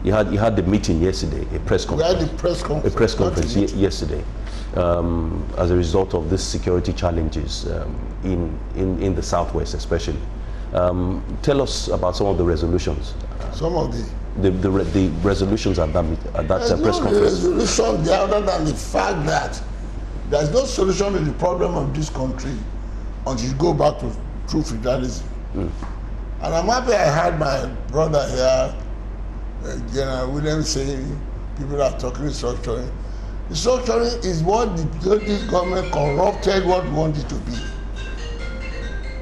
S15: You had the meeting yesterday, a press conference.
S22: We had the press conference.
S15: A press conference yesterday. as a result of these security challenges in the Southwest especially. Tell us about some of the resolutions.
S3: Some of
S15: the resolutions at that press conference.
S3: Resolution there other than the fact that there's no solution to the problem of this country until you go back to true federalism. And I'm happy I had my brother here, General Williams, saying people are talking restructuring. Restructuring is what this government corrupted what we want it to be.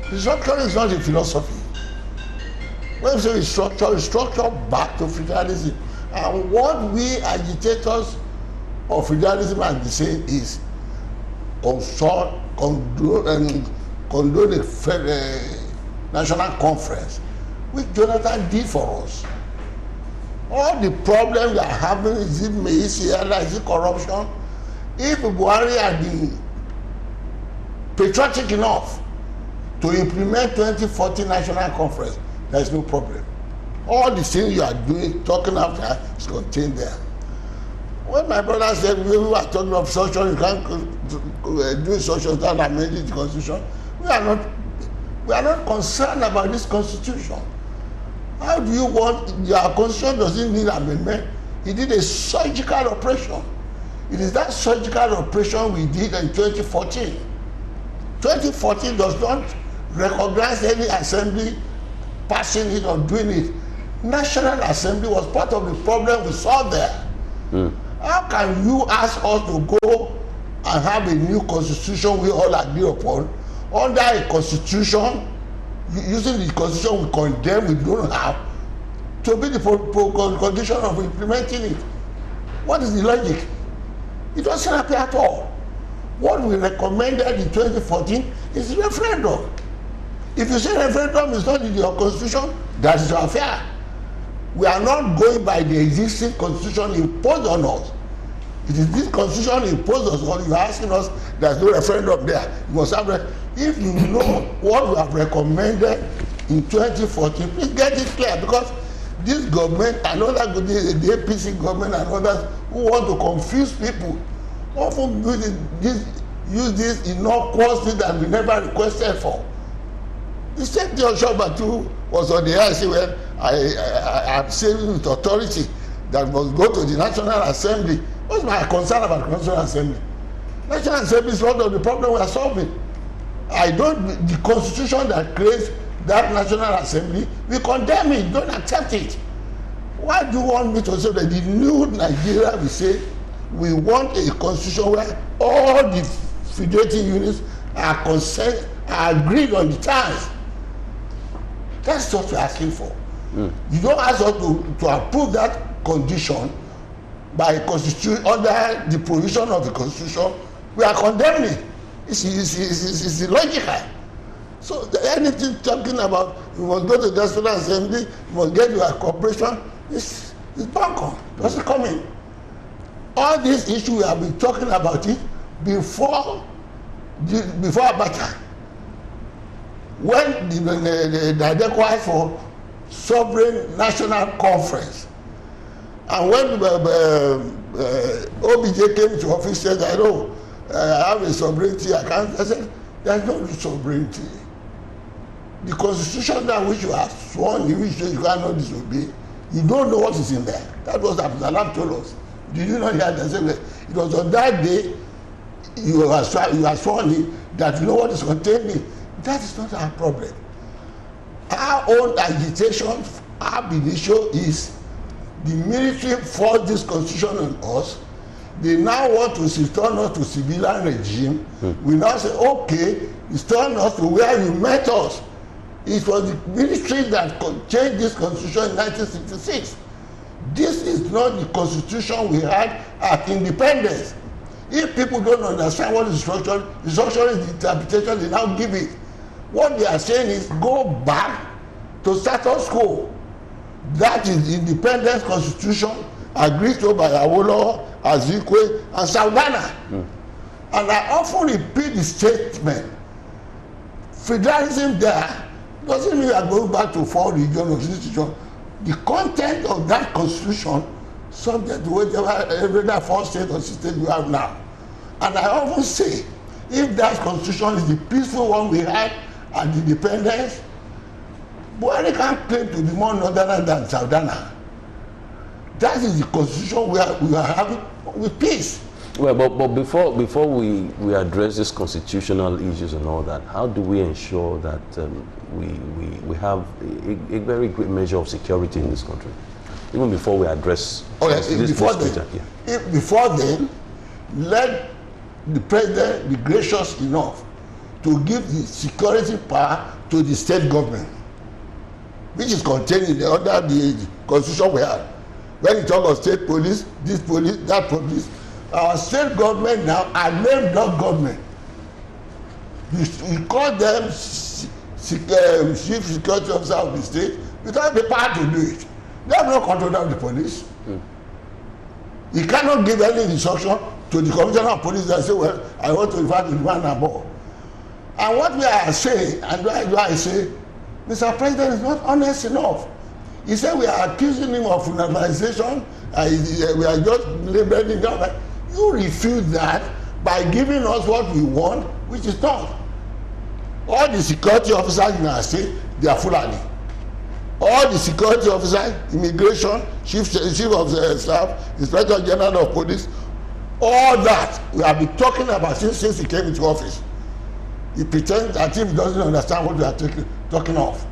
S3: Restructuring is not a philosophy. When we say restructure back to federalism. And what we agitators of federalism and the same is condone a national conference, which Jonathan did for us. All the problems we are having, is it Maisiala, is it corruption? If Buhari had been patriotic enough to implement 2014 national conference, there is no problem. All the things you are doing, talking after, is contained there. When my brother said we were talking of social, you can't do social without amending the constitution, we are not concerned about this constitution. How do you want, your constitution doesn't need amendment? He did a surgical operation. It is that surgical operation we did in 2014. 2014 does not recognize any assembly passing it or doing it. National Assembly was part of the problem we saw there. How can you ask us to go and have a new constitution we all agree upon under a constitution, using the constitution we condemn, we don't have, to be the condition of implementing it? What is the logic? It doesn't appear at all. What we recommended in 2014 is referendum. If you say referendum is not in your constitution, that is your affair. We are not going by the existing constitution imposed on us. It is this constitution imposed on us. You are asking us there's no referendum there. You must have if you know what we have recommended in 2014, please get it clear, because this government and other the APC government and others who want to confuse people often use this innocuous that we never requested for. The same thing Oshoba too was on the IC when I am saying with authority that must go to the National Assembly. What's my concern about the National Assembly? National Assembly is one of the problems we are solving. The constitution that creates that National Assembly, we condemn it, don't accept it. Why do you want me to say that the new Nigeria, we say, we want a constitution where all the federating units are agreed on the terms? That's what we're asking for. You don't ask us to approve that condition by constitution under the provision of the constitution. We are condemning. It's illogical. So anything talking about you must go to the National Assembly, you must get your cooperation, it's bunkum. It doesn't come in. All these issues we have been talking about it before Abacha. When the request for sovereign national conference, and when OBJ came to office, said, I know I have a sovereignty, I can't. I said, there's no sovereignty. The constitution that which you have sworn, in which you cannot disobey, you don't know what is in there. That was what Abdullah told us. Did you not hear that? It was on that day you are sworn in that you know what is contained in. That is not our problem. Our own agitation, our big issue is the military forced this constitution on us. They now want to return us to civilian regime. We now say, okay, return us to where you met us. It was the military that changed this constitution in 1966. This is not the constitution we had at independence. If people don't understand what is structure is the interpretation they now give it. What they are saying is go back to status quo. That is the independence constitution agreed to by Awolowo, Azikiwe, and Sardauna. And I often repeat the statement. Federalism there doesn't mean we are going back to 4 regions or institutions. The content of that constitution, subject to whatever 4 states or 6 states you have now, And I often say, if that constitution is the peaceful one we had at independence, Buhari can't claim to be more northern than Southern. That is the constitution we are having with peace.
S15: Well, but before we address these constitutional issues and all that, how do we ensure that we have a very great measure of security in this country? Even before we address
S3: before then, let the president be gracious enough to give the security power to the state government, which is contained in under the constitution we have. When you talk of state police, this police, that police, our state government now are named dog government. We call them chief security officer of the state without the power to do it. They have no control of the police. You cannot give any instruction to the commissioner of police and say, well, I want to invite the man above. And what we are saying, and why I say, Mr. President is not honest enough. He said we are accusing him of criminalization, we are just labeling him. You refute that by giving us what we want, which is not. All the security officers in our state, they are Fulani. All the security officers, immigration, chief of the staff, inspector general of police, all that we have been talking about since he came into office. He pretends that he doesn't understand what we are talking of.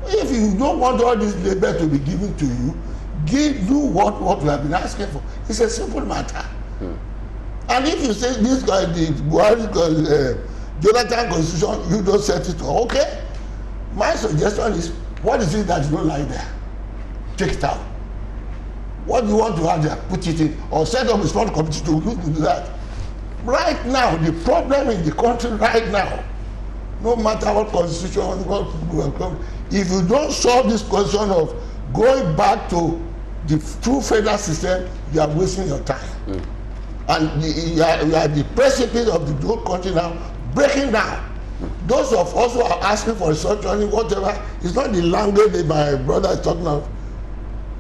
S3: If you don't want all this labor to be given to you, do what we have been asking for. It's a simple matter. And if you say this guy, the Buhari, Jonathan constitution, you don't set it up, okay? My suggestion is, what is it that you don't like there? Take it out. What do you want to have there? Put it in. Or set up a small committee to do that. Right now, the problem in the country right now, no matter what constitution, if you don't solve this question of going back to the true federal system, you are wasting your time. And you are the precipice of the whole country now breaking down. Those of us who are asking for restructuring, whatever, it's not the language that my brother is talking of.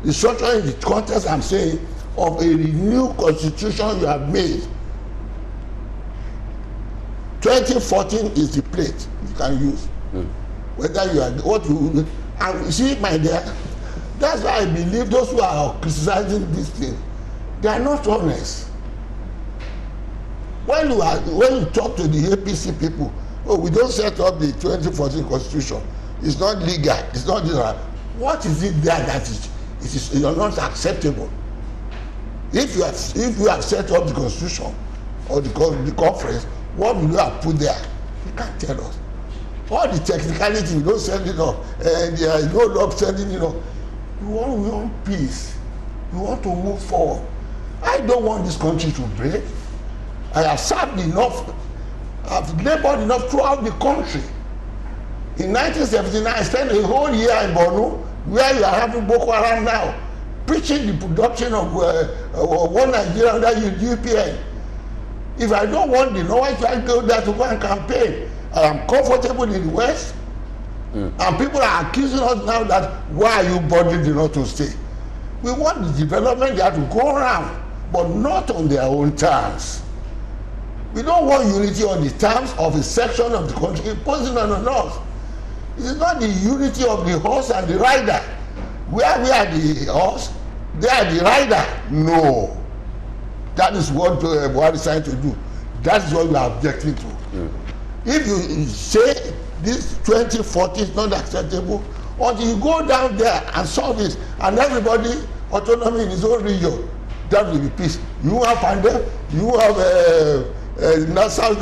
S3: Restructuring in the context I'm saying of a renewed constitution you have made. 2014 is the plate you can use. Whether you are what you and you see, my dear, that's why I believe those who are criticizing this thing, they are not honest. When you talk to the APC people, oh, we don't set up the 2014 constitution. It's not legal. It's not legal. What is it there that is not acceptable? If you have set up the constitution or the conference, what will you have put there? You can't tell us. All the technicality, we don't send it up, and there is no law sending it up. We want peace. We want to move forward. I don't want this country to break. I have served enough. I've labored enough throughout the country. In 1979, I spent a whole year in Borno, where you are having Boko Haram now, preaching the production of one Nigeria under UPN. If I don't want the North, I go there to go and campaign. I am comfortable in the West. And people are accusing us now that why are you bothering the North to stay? We want the development there to go around, but not on their own terms. We don't want unity on the terms of a section of the country imposing on us. It is not the unity of the horse and the rider. Where we are the horse, they are the rider. No. That is what Buhari is trying to do. That is what we are objecting to. If you say this 2014 is not acceptable, until you go down there and solve it, and everybody autonomy in his own region, that will be peace. You have Pandem, you have now South,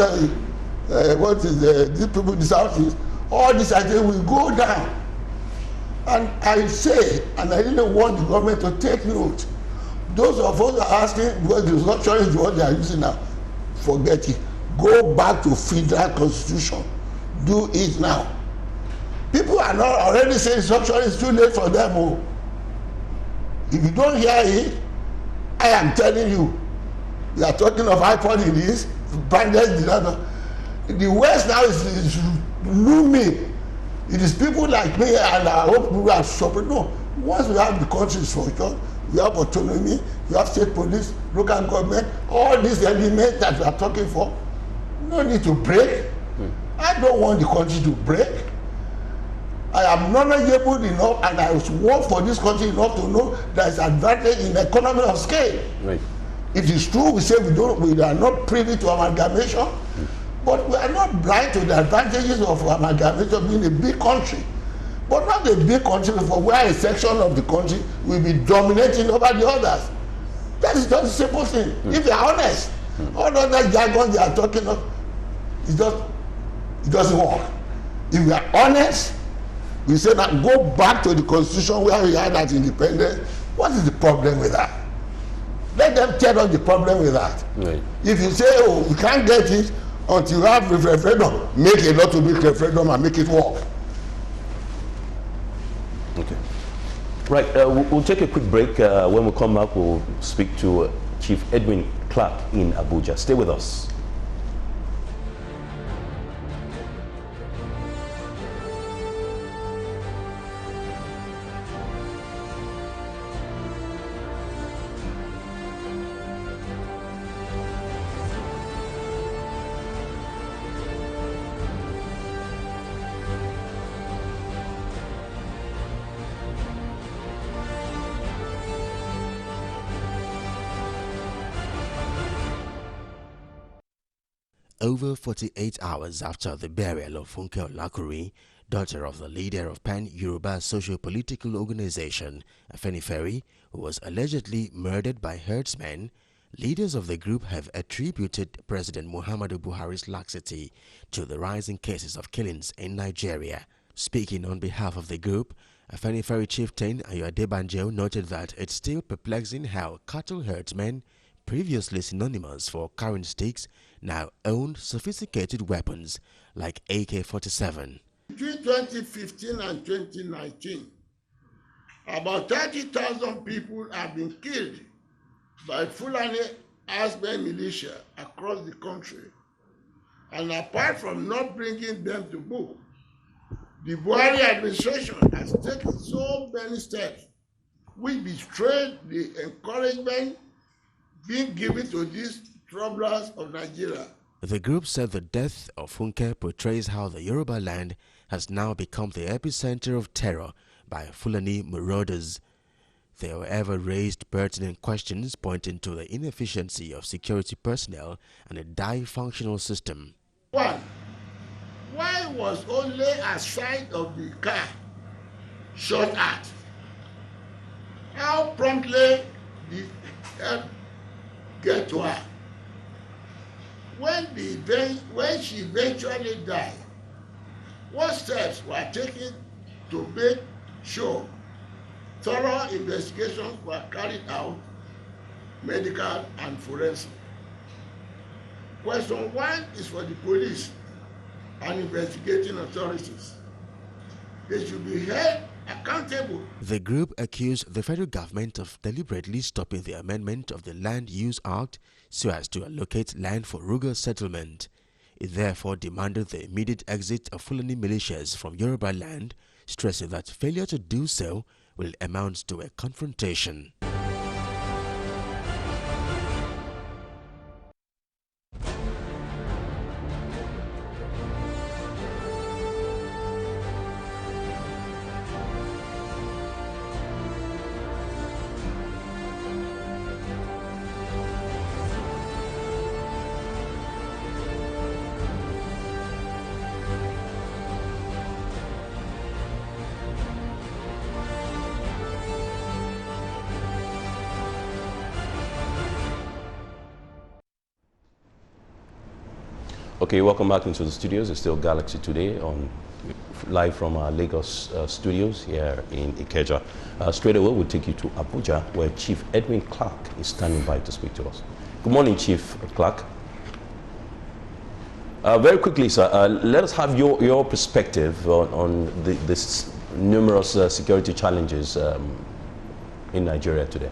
S3: what is these people in the Southeast, all this idea will go down. And I say, and I really want the government to take note. Those of us are asking, because the structure is what they are using now, forget it. Go back to federal constitution. Do it now. People are not already saying structure is too late for them. Oh. If you don't hear it, I am telling you, we are talking of iPod in this, bandits, the West now is looming. It is people like me, and I hope we are shopping. No, once we have the country structure, you have autonomy, you have state police, local government, all these elements that we are talking for. No need to break. I don't want the country to break. I am knowledgeable enough and I work for this country enough to know there is advantage in the economy of scale.
S15: Right.
S3: It is true we say we are not privy to amalgamation, but we are not blind to the advantages of amalgamation being a big country. But not a big country for where a section of the country will be dominating over the others. That is just a simple thing. If they are honest, all other jargon they are talking of, it doesn't work. If we are honest, we say that go back to the constitution where we had that independence. What is the problem with that? Let them tell us the problem with that.
S15: Right.
S3: If you say, oh, we can't get it until you have referendum, make a lot of big referendum and make it work.
S15: Okay. Right, we'll take a quick break. When we come back, we'll speak to Chief Edwin Clark in Abuja. Stay with us.
S1: Over 48 hours after the burial of Funke Olakuri, daughter of the leader of Pan-Yoruba socio-political organization, Afenifere, who was allegedly murdered by herdsmen, leaders of the group have attributed President Muhammadu Buhari's laxity to the rising cases of killings in Nigeria. Speaking on behalf of the group, Afenifere chieftain Ayo Adebanjo noted that it's still perplexing how cattle herdsmen, previously synonymous for carrying sticks, now own sophisticated weapons like AK-47.
S3: Between 2015 and 2019, about 30,000 people have been killed by Fulani herdsmen militia across the country. And apart from not bringing them to book, the Buhari administration has taken so many steps which betrayed the encouragement being given to these troublers of Nigeria.
S1: The group said the death of Funke portrays how the Yoruba land has now become the epicenter of terror by Fulani marauders. They however raised pertinent questions pointing to the inefficiency of security personnel and a dysfunctional system.
S3: One, why was only a side of the car shot at? How promptly did help get to her? When she eventually died, what steps were taken to make sure thorough investigations were carried out, medical and forensic? Question one is for the police and investigating authorities. They should be held accountable.
S1: The group accused the federal government of deliberately stopping the amendment of the Land Use Act so as to allocate land for rural settlement. It therefore demanded the immediate exit of Fulani militias from Yoruba land, stressing that failure to do so will amount to a confrontation.
S15: Okay, welcome back into the studios. It's still Galaxy Today, live from our Lagos studios here in Ikeja. Straight away, we'll take you to Abuja, where Chief Edwin Clark is standing by to speak to us. Good morning, Chief Clark. Very quickly, sir, let us have your perspective on this numerous security challenges in Nigeria today.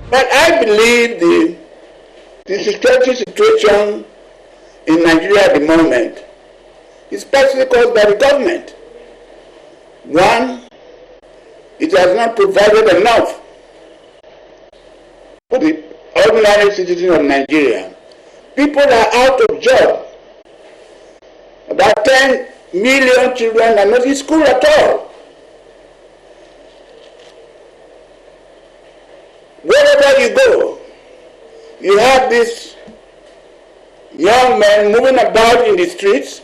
S3: But I believe the security situation
S4: in Nigeria at the moment is partially caused by the government. One, it has not provided enough for the ordinary citizens of Nigeria. People are out of job. About 10 million children are not in school at all. Wherever you go, you have these young men moving about in the streets.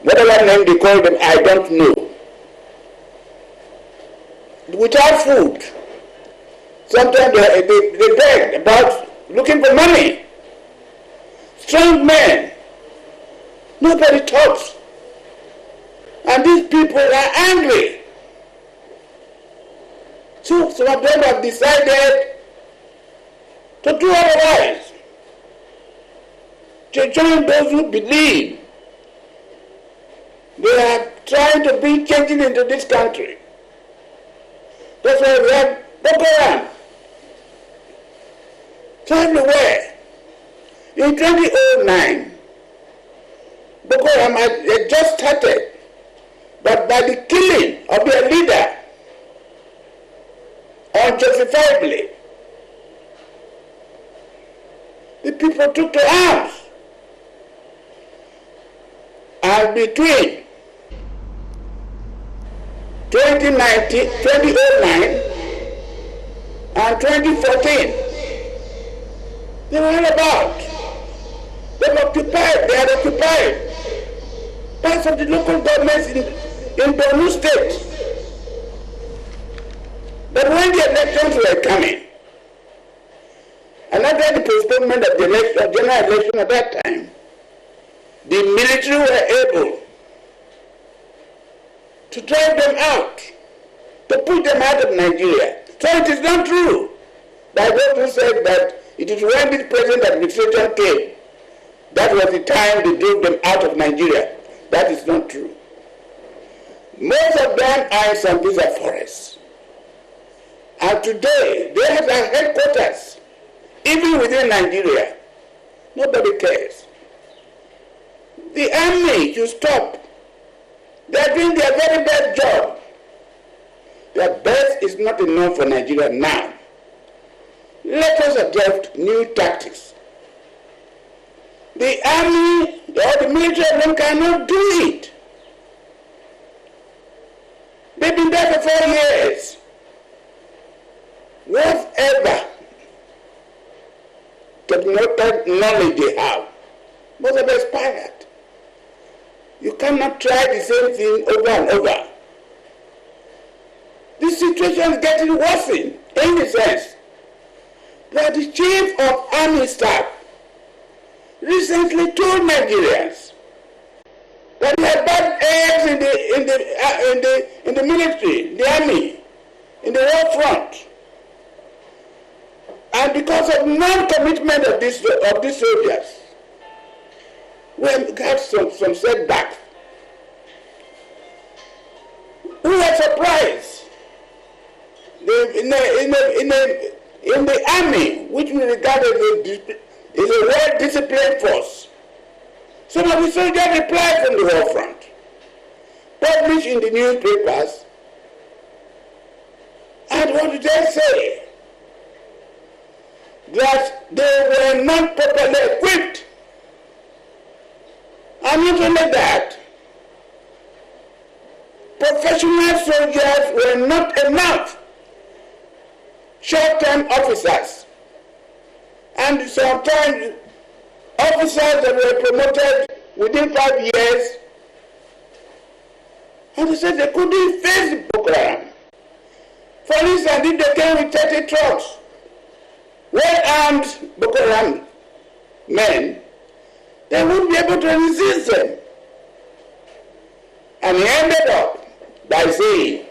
S4: Whatever name they call them, I don't know. Without food. Sometimes they beg about looking for money. Strong men. Nobody talks. And these people are angry. So some of them have decided to do otherwise. To join those who believe they are trying to bring changes into this country. That's why we have Boko Haram. It's everywhere. In 2009, Boko Haram had just started, but by the killing of their leader, unjustifiably, the people took to arms. And between 2009 and 2014, they were all about. They had occupied parts of the local governments in Borno State. But when the elections were coming, and after the postponement of the general election at that time, the military were able to drive them out, to put them out of Nigeria. So it is not true that those who said that it is when this present administration came, that was the time they drove them out of Nigeria. That is not true. Most of them are in Sambisa forests. And today, they have their headquarters, even within Nigeria. Nobody cares. The army should stop. They are doing their very best job. Their best is not enough for Nigeria now. Let us adopt new tactics. The army or the military alone cannot do it. They've been there for 4 years. Whatever technological knowledge they have must have expired. You cannot try the same thing over and over. This situation is getting worse in the sense that the chief of army staff recently told Nigerians that he had bad eggs in the military, the army, in the war front. And because of non-commitment of these soldiers, we have some setbacks. We were surprised. In the army, which we regarded as a well-disciplined force, some of the soldiers replied from the war front, published in the newspapers, and what did they say? That they were not properly equipped. And not only that, professional soldiers were not enough. Short-term officers, and sometimes officers that were promoted within 5 years, and they said they couldn't face the Boko Haram. For instance, if they came with 30 trucks, well-armed Boko Haram men, they wouldn't be able to resist them. And he ended up by saying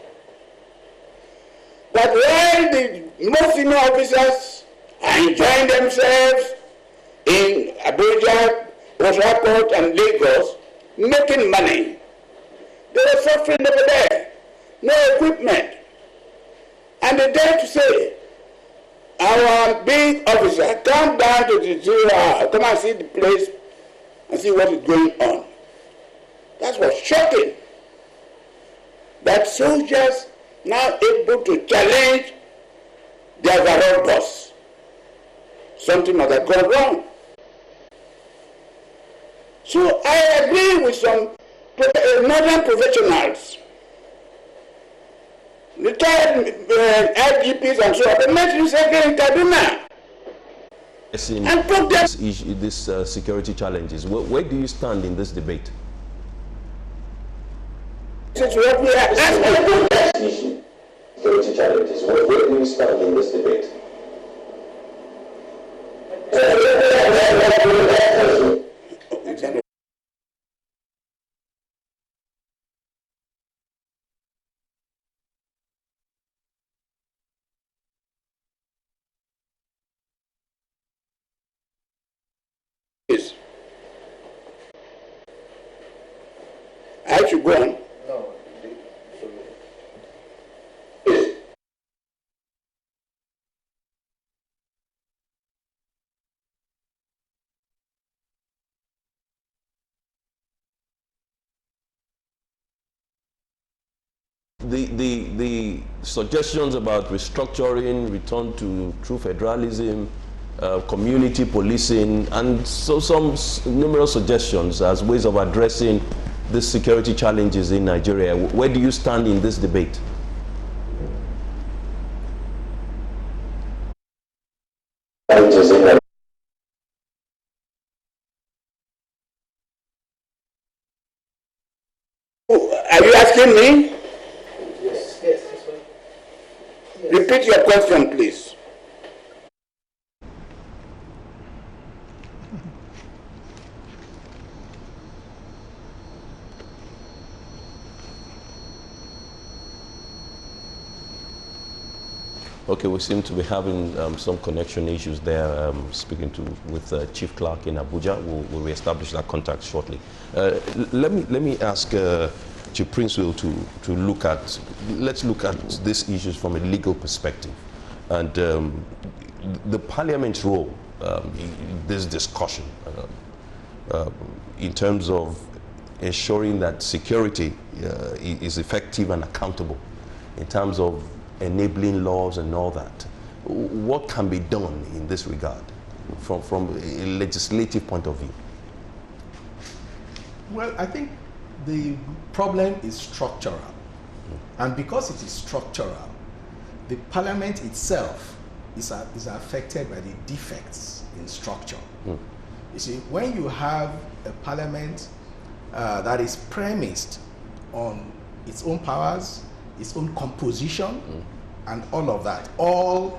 S4: that while the most senior officers are enjoying themselves in Abuja, Port Harcourt, and Lagos, making money, they were suffering over there, no equipment. And they dare to say, our big officer come down to the 0 hour, come and see the place and see what is going on. That was shocking. That soldiers now able to challenge their overall boss. Something must have gone wrong. So I agree with some modern professionals, retired IGPs and so on. They met recently in Kaduna.
S15: And put this security challenges. Where do you stand in this debate?
S4: This is what we are asking.
S15: Security challenges. Where do you stand in this debate?
S4: I should go on.
S15: The suggestions about restructuring, return to true federalism, community policing, and so some numerous suggestions as ways of addressing the security challenges in Nigeria. Where do you stand in this debate?
S4: Are you asking me?
S5: Yes, that's right. Yes.
S4: Repeat your question, please.
S15: Okay, we seem to be having some connection issues there. Speaking with Chief Clerk in Abuja, we'll reestablish that contact shortly. Let me ask Chief Prince-Will to look at. Let's look at these issues from a legal perspective, and the Parliament's role in this discussion in terms of ensuring that security is effective and accountable, in terms of enabling laws and all that. What can be done in this regard from a legislative point of view?
S19: Well, I think the problem is structural. And because it is structural, the Parliament itself is affected by the defects in structure. You see, when you have a Parliament that is premised on its own powers, its own composition, and all of that, all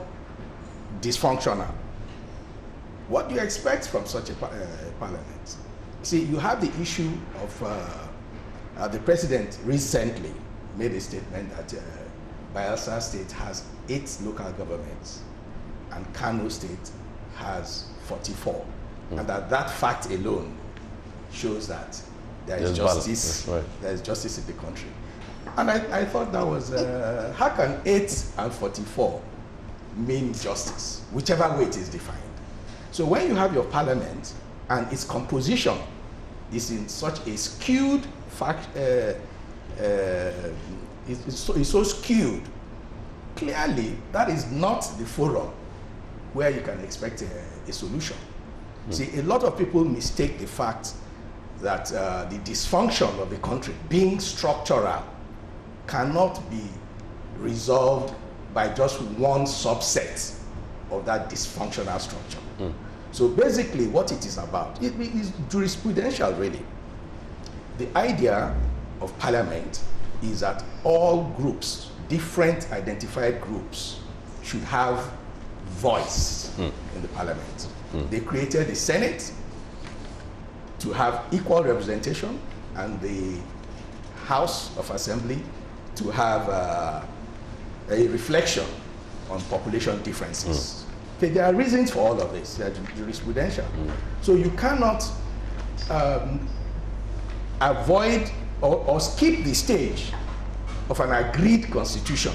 S19: dysfunctional. What do you expect from such a parliament? See, you have the issue of the president recently made a statement that Bayelsa State has 8 local governments and Kano State has 44. And that fact alone shows that there is justice. Right. There is justice in the country. And I thought that was, how can 8 and 44 mean justice, whichever way it is defined? So when you have your parliament and its composition is in such a skewed fact, it's so skewed, clearly that is not the forum where you can expect a solution. See, a lot of people mistake the fact that the dysfunction of the country being structural cannot be resolved by just one subset of that dysfunctional structure. So basically what it is about, it is jurisprudential really. The idea of parliament is that all groups, different identified groups, should have voice in the parliament. They created the Senate to have equal representation and the House of Assembly to have a reflection on population differences. Okay, there are reasons for all of this. They are jurisprudential. So you cannot avoid or skip the stage of an agreed constitution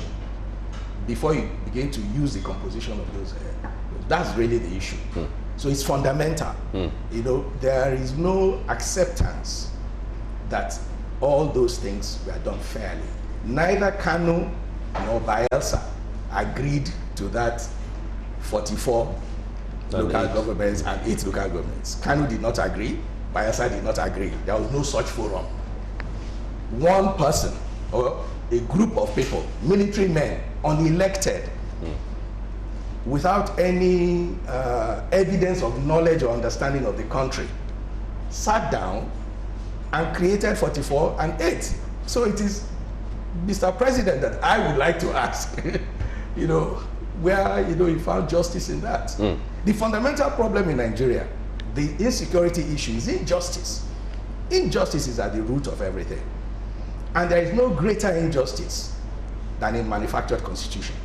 S19: before you begin to use the composition of those. That's really the issue. So it's fundamental. You know, there is no acceptance that all those things were done fairly. Neither Kanu nor Bayelsa agreed to that 44 local governments and 8 local governments. Kanu did not agree. Bayelsa did not agree. There was no such forum. One person or a group of people, military men, unelected, without any evidence of knowledge or understanding of the country, sat down and created 44 and 8. So it is, Mr. President, that I would like to ask, you know, where, you know, you found justice in that. The fundamental problem in Nigeria, the insecurity issue, is injustice. Injustice is at the root of everything. And there is no greater injustice than a manufactured constitution.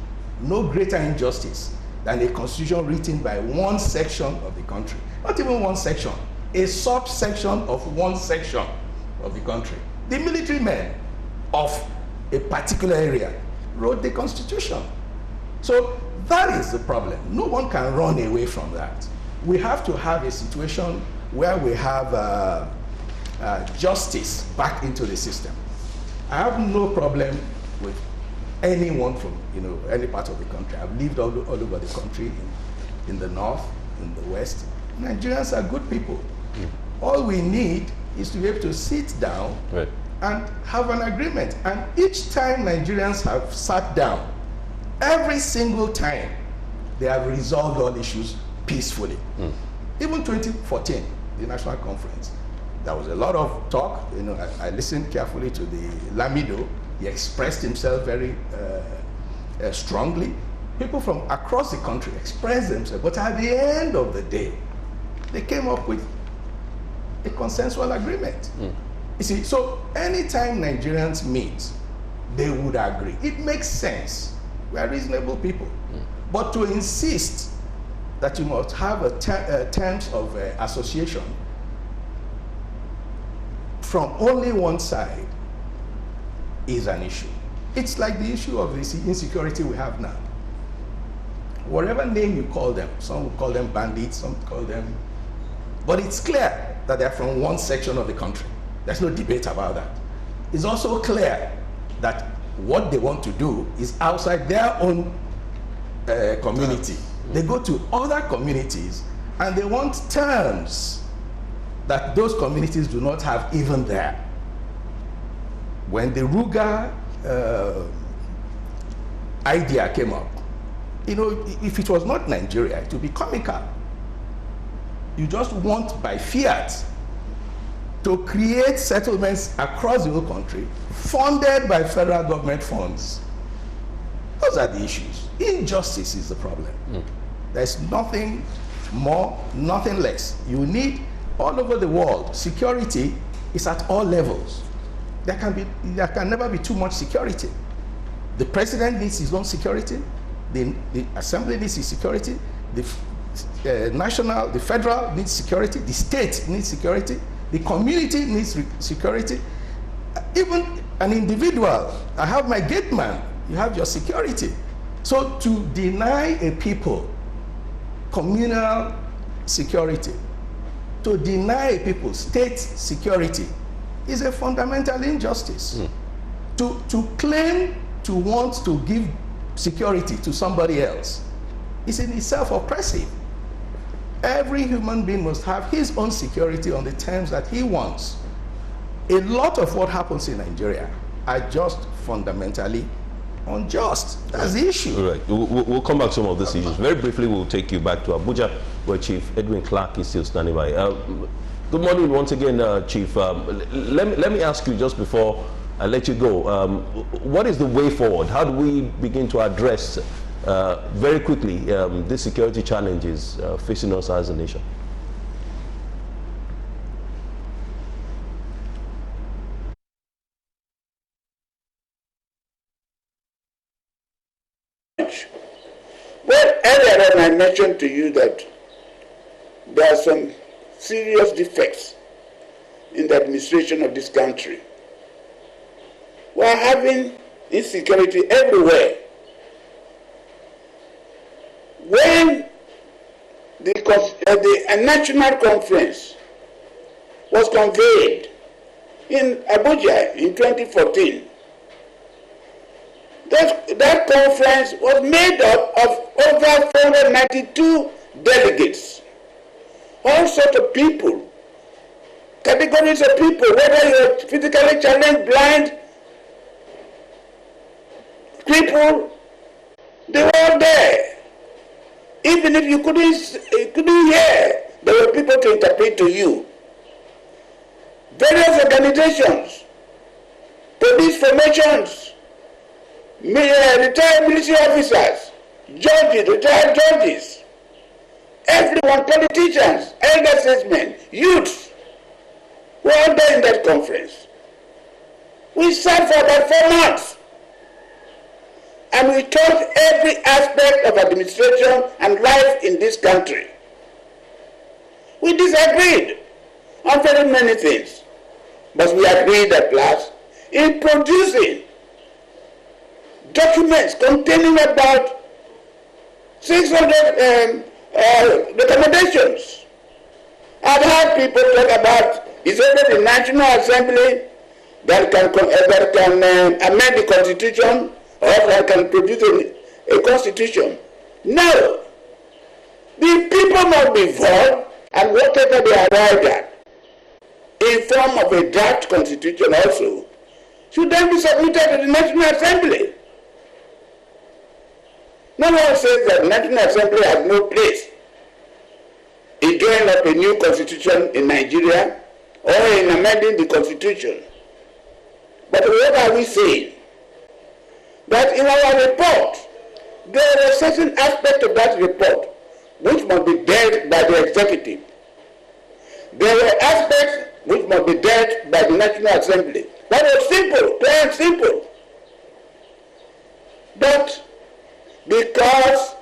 S19: No greater injustice than a constitution written by one section of the country. Not even one section, a subsection of one section of the country. The military men of a particular area wrote the constitution. So that is the problem. No one can run away from that. We have to have a situation where we have justice back into the system. I have no problem with anyone from, you know, any part of the country. I've lived all over the country, in the north, in the west. Nigerians are good people. All we need is to be able to sit down and have an agreement. And each time Nigerians have sat down, every single time, they have resolved all issues peacefully. Even 2014, the National Conference, there was a lot of talk. You know, I listened carefully to the Lamido. He expressed himself very strongly. People from across the country expressed themselves, but at the end of the day, they came up with a consensual agreement. You see, so anytime Nigerians meet, they would agree. It makes sense. We are reasonable people. But to insist that you must have terms of association from only one side is an issue. It's like the issue of the insecurity we have now. Whatever name you call them, some will call them bandits, some call them, but it's clear that they're from one section of the country. There's no debate about that. It's also clear that what they want to do is outside their own community. They go to other communities and they want terms that those communities do not have even there. When the Ruga idea came up, you know, if it was not Nigeria, it would be comical. You just want by fiat to create settlements across the whole country funded by federal government funds. Those are the issues. Injustice is the problem. There's nothing more, nothing less. You need all over the world, security is at all levels. There can never be too much security. The president needs his own security. The assembly needs his security. The federal needs security. The state needs security. The community needs security. Even an individual, I have my gate man, you have your security. So to deny a people communal security, to deny a people state security, is a fundamental injustice. To claim to want to give security to somebody else is in itself oppressive. Every human being must have his own security on the terms that he wants. A lot of what happens in Nigeria are just fundamentally unjust. That's the issue.
S15: All right. We'll come back to some of these issues. Very briefly, we'll take you back to Abuja, where Chief Edwin Clark is still standing by. Good morning once again, Chief. Let me ask you just before I let you go, what is the way forward? How do we begin to address very quickly the security challenges facing us as a nation?
S4: Well, earlier on I mentioned to you that there are some serious defects in the administration of this country. We are having insecurity everywhere. when the national conference was convened in Abuja in 2014, that conference was made up of over 492 delegates, all sorts of people, categories of people, whether you're physically challenged, blind, crippled, they were all there. Even if you couldn't hear, there were people to interpret to you. Various organizations, police formations, retired military officers, judges, retired judges, everyone, politicians, elder statesmen, youths, were all there in that conference. We sat for about 4 months, and we touched every aspect of administration and life in this country. We disagreed on very many things, but we agreed at last in producing documents containing about 600 recommendations. I've heard people talk about it's only the National Assembly that can amend the Constitution or that can produce a Constitution. No. The people must be involved, and whatever they arrive at, in form of a draft Constitution also, should then be submitted to the National Assembly. No one says that the National Assembly has no place in drawing up a new Constitution in Nigeria or in amending the Constitution. But what are we saying? That in our report, there are certain aspects of that report which must be dealt by the executive. There were aspects which must be dealt by the National Assembly. That was simple, plain and simple. But because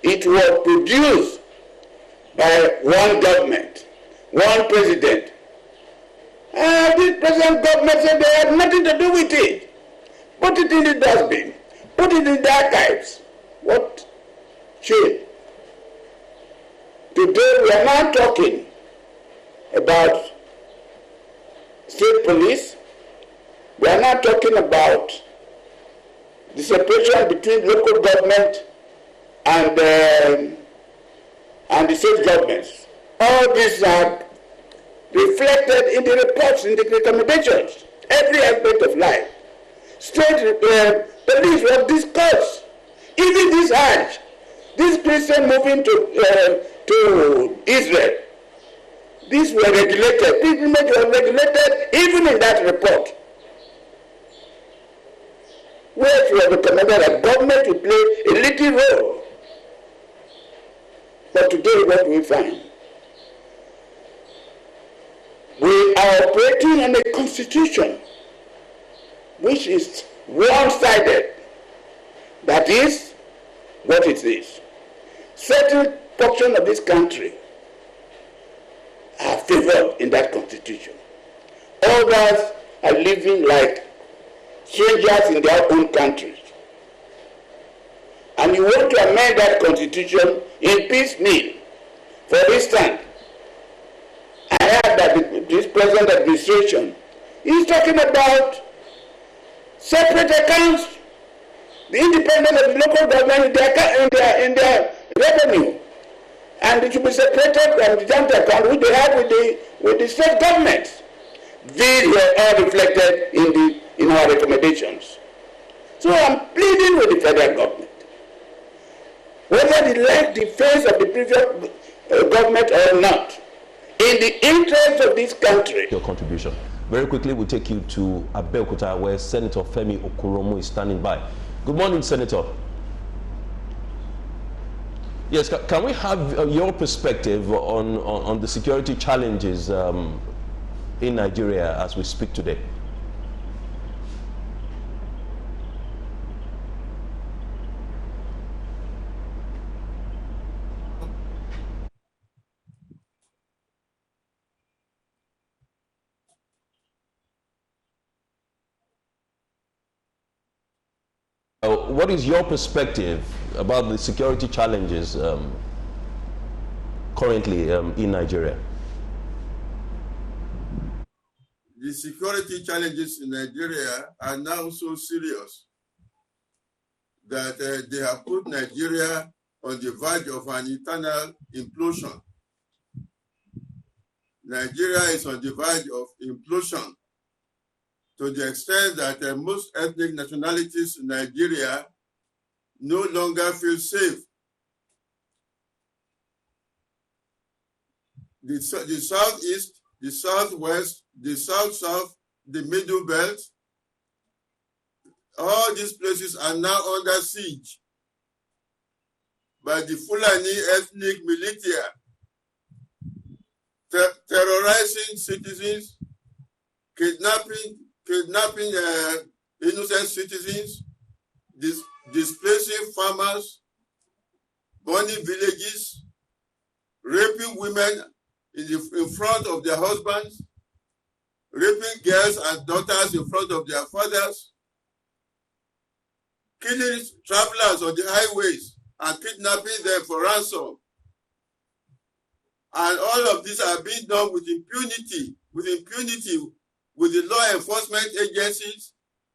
S4: it was produced by one government, one president, this present government said they had nothing to do with it. Put it in the dustbin. Put it in the archives. What shame. Today we are now talking about state police. We are now talking about the separation between local government and the state governments. All these are reflected in the reports, in the recommendations, every aspect of life. State police was discussed. Even this Hajj, this Christian moving to Israel, these were regulated. Pilgrimage was regulated even in that report, where it was recommended that government to play a little role. But today, what do we find? We are operating on a constitution which is one-sided. That is what it is. Certain portions of this country are favored in that constitution. Others are living like strangers in their own countries. And you want to amend that constitution in piecemeal. For instance, I heard that this present administration is talking about separate accounts, the independence of the local government in their revenue, and it should be separated from the joint account which they have with the state government. These were all reflected in our recommendations. So I'm pleading with the federal government, whether they like the face of the previous government or not, in the interest of this country.
S15: Your contribution. Very quickly, we'll take you to Abeokuta, where Senator Femi Okoromo is standing by. Good morning, Senator. Yes, can we have your perspective on the security challenges in Nigeria as we speak today? What is your perspective about the security challenges currently in Nigeria?
S6: The security challenges in Nigeria are now so serious that they have put Nigeria on the verge of an internal implosion. Nigeria is on the verge of implosion to the extent that most ethnic nationalities in Nigeria no longer feel safe. The southeast, the southwest, the south-south, the middle belt, all these places are now under siege by the Fulani ethnic militia, terrorizing citizens, kidnapping innocent citizens, displacing farmers, burning villages, raping women in front of their husbands, raping girls and daughters in front of their fathers, killing travelers on the highways and kidnapping them for ransom. And all of these are being done with impunity, with the law enforcement agencies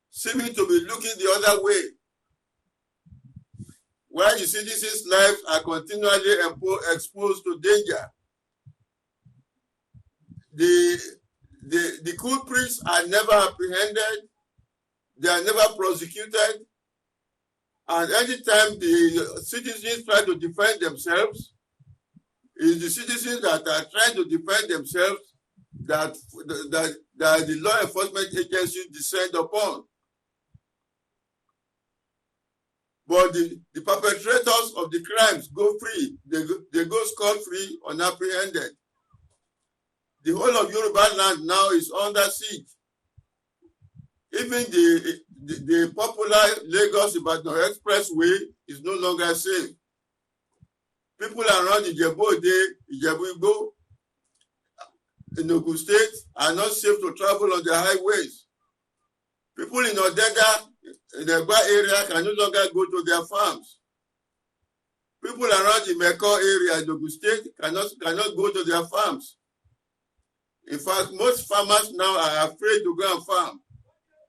S6: seeming to be looking the other way, while the citizens' lives are continually exposed to danger. The culprits are never apprehended, they are never prosecuted, and anytime the citizens try to defend themselves, it's the citizens that are trying to defend themselves that the law enforcement agencies descend upon. But the perpetrators of the crimes go free. They go scot-free, unapprehended. The whole of Yoruba land now is under siege. Even the popular Lagos-Ibadan Expressway is no longer safe. People around Ijebu-Ode, Ijebu-Igbo, in Ogun State are not safe to travel on the highways. People in Odega, in the Egba area, can no longer go to their farms. People around the Meko area in Ogun State cannot go to their farms. In fact, most farmers now are afraid to go and farm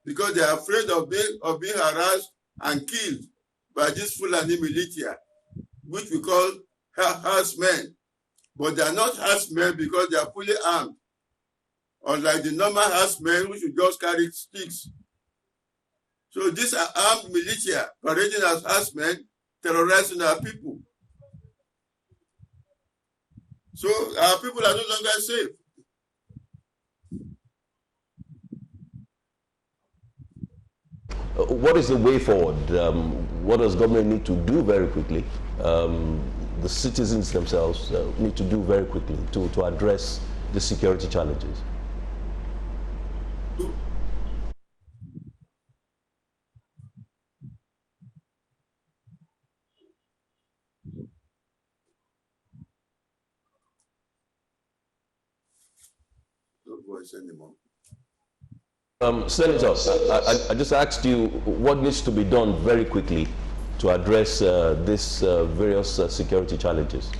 S6: because they are afraid of being harassed and killed by this Fulani militia, which we call herdsmen. But they are not herdsmen because they are fully armed, unlike the normal herdsmen which will just carry sticks. So these are armed militia parading as herdsmen, terrorizing our people. So our people are no longer safe.
S15: What is the way forward? What does government need to do very quickly? The citizens themselves need to do very quickly to address the security challenges.
S6: No voice anymore.
S15: Senator, I just asked you what needs to be done very quickly to address these various security challenges.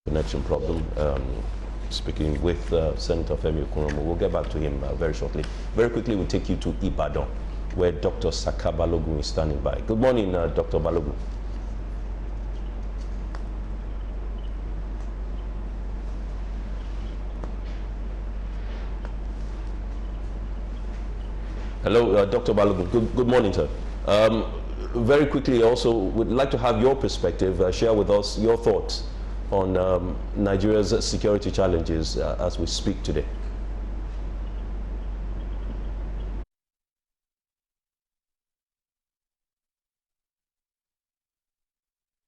S15: Connection problem. Speaking with Senator Femi Okunomo. We'll get back to him very shortly. Very quickly, we'll take you to Ibadan, where Dr. Saka Balogun is standing by. Good morning, Dr. Balogun. Hello, Dr. Balogun. Good morning, sir. Very quickly, also, would like to have your perspective, share with us your thoughts on Nigeria's security challenges as we speak today.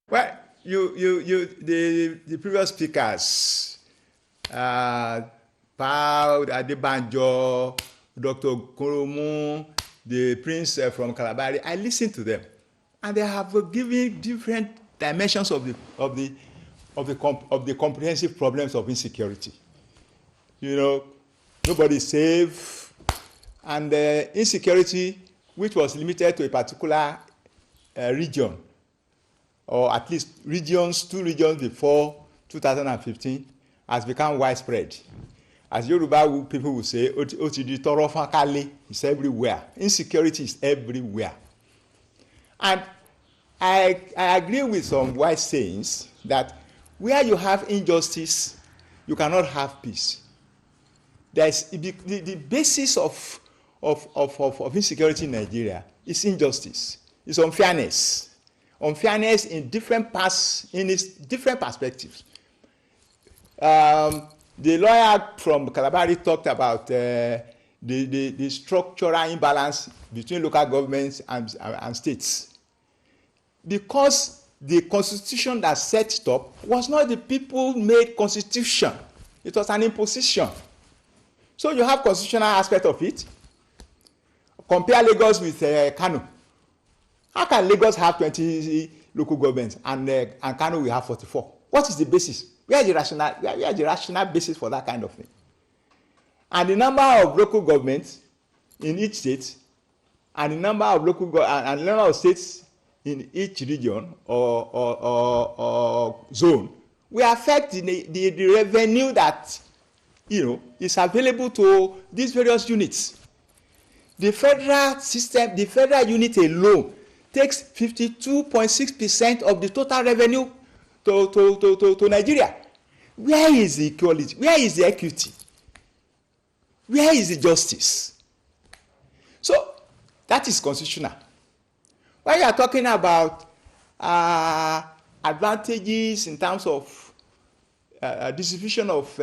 S8: Well, the previous speakers, Paul Adebanjo, Dr. Koromu, the prince from Kalabari, I listened to them, and they have given different dimensions of of the comprehensive problems of insecurity. You know, nobody is safe, and insecurity, which was limited to a particular region, or at least two regions before 2015, has become widespread. As Yoruba people will say, it's everywhere. Insecurity is everywhere. And I agree with some wise sayings that where you have injustice, you cannot have peace. There's the basis of insecurity in Nigeria is injustice. It's unfairness. Unfairness in its different perspectives. The lawyer from Calabari talked about the structural imbalance between local governments and states. Because the constitution that set it up was not the people-made constitution. It was an imposition. So you have constitutional aspect of it. Compare Lagos with Kano. How can Lagos have 20 local governments and Kano will have 44? What is the basis? Where is the rational basis for that kind of thing? And the number of local governments in each state, and the number of and the number of states in each region or zone will affect the revenue that is available to these various units. The federal system, the federal unit alone, takes 52.6% of the total revenue to Nigeria. Where is the equality? Where is the equity? Where is the justice? So that is constitutional. When you are talking about advantages in terms of distribution of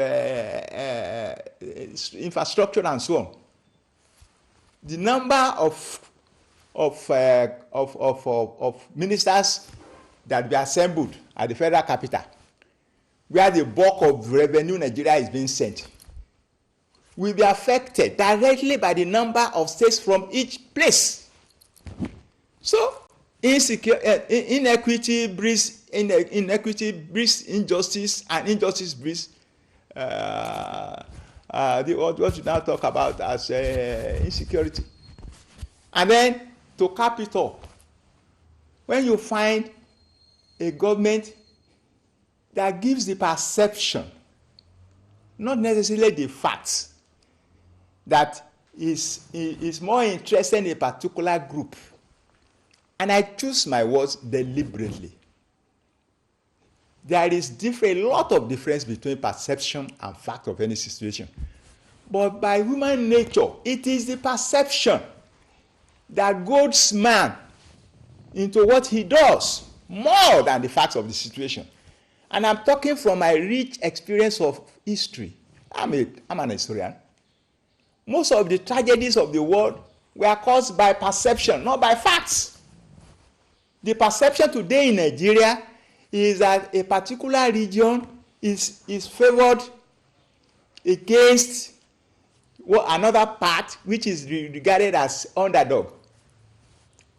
S8: infrastructure and so on, the number of ministers that be assembled at the federal capital, where the bulk of revenue Nigeria is being sent, will be affected directly by the number of states from each place. So inequity breeds injustice, and injustice breeds what we now talk about as insecurity. And then to cap it up, when you find a government that gives the perception, not necessarily the facts, that is more interested in a particular group, and I choose my words deliberately. There is a lot of difference between perception and fact of any situation. But by human nature, it is the perception that goads man into what he does more than the facts of the situation. And I'm talking from my rich experience of history. I'm an historian. Most of the tragedies of the world were caused by perception, not by facts. The perception today in Nigeria is that a particular region is favored against another part which is regarded as underdog.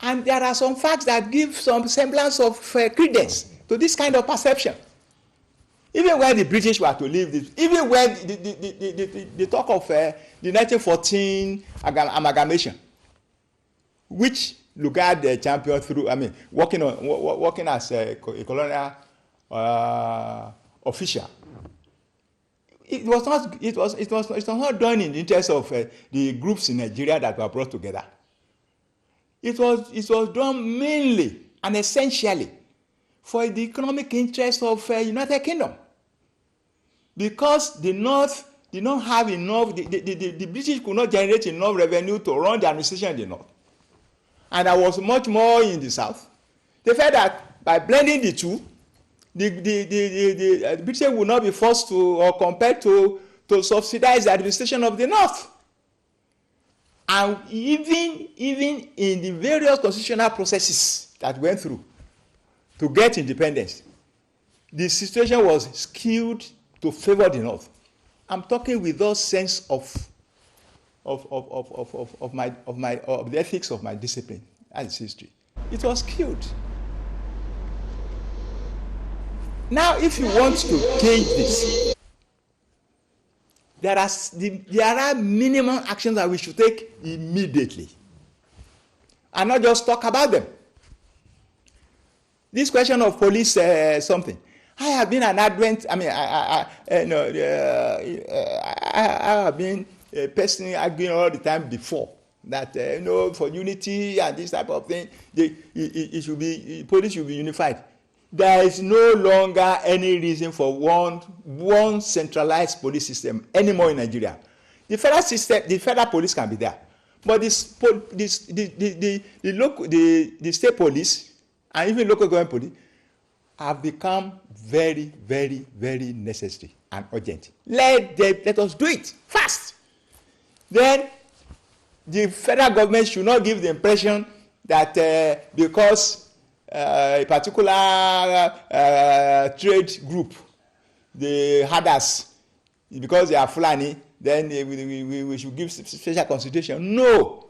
S8: And there are some facts that give some semblance of credence to this kind of perception. Even when the British were to leave this, even when the talk of the 1914 amalgamation, which Lugard championed through, working as a colonial official, it was not done in the interest of the groups in Nigeria that were brought together. It was done mainly and essentially for the economic interest of United Kingdom, because the North did not have enough. The British could not generate enough revenue to run the administration in the North, and there was much more in the South. They felt that by blending the two, the British would not be forced to or compelled to subsidize the administration of the North. And even in the various constitutional processes that went through to get independence, the situation was skewed to favor the North. I'm talking with that sense of the ethics of my discipline as history. It was skewed. Now, if you want to change this, there are minimum actions that we should take immediately, and not just talk about them. This question of police something. I have been an advent. I mean, I have been personally arguing all the time before that for unity and this type of thing, it should be police should be unified. There is no longer any reason for one centralized police system anymore in Nigeria. The federal system, the federal police can be there, but the state police and even local government police have become very, very, very necessary and urgent. Let us do it fast. Then the federal government should not give the impression that because a particular trade group, the herders, because they are Fulani, then we should give special consideration. No.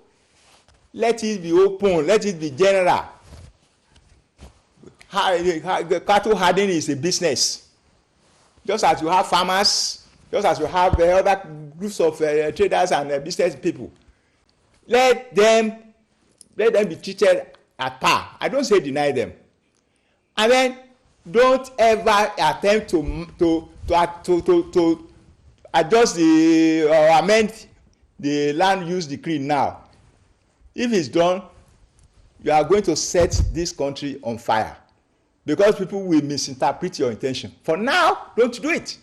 S8: Let it be open. Let it be general. Cattle herding is a business. Just as you have farmers, just as you have other groups of traders and business people. Let them be treated at par. I don't say deny them. And then don't ever attempt to adjust or amend the land use decree now. If it's done, you are going to set this country on fire because people will misinterpret your intention. For now, don't do it.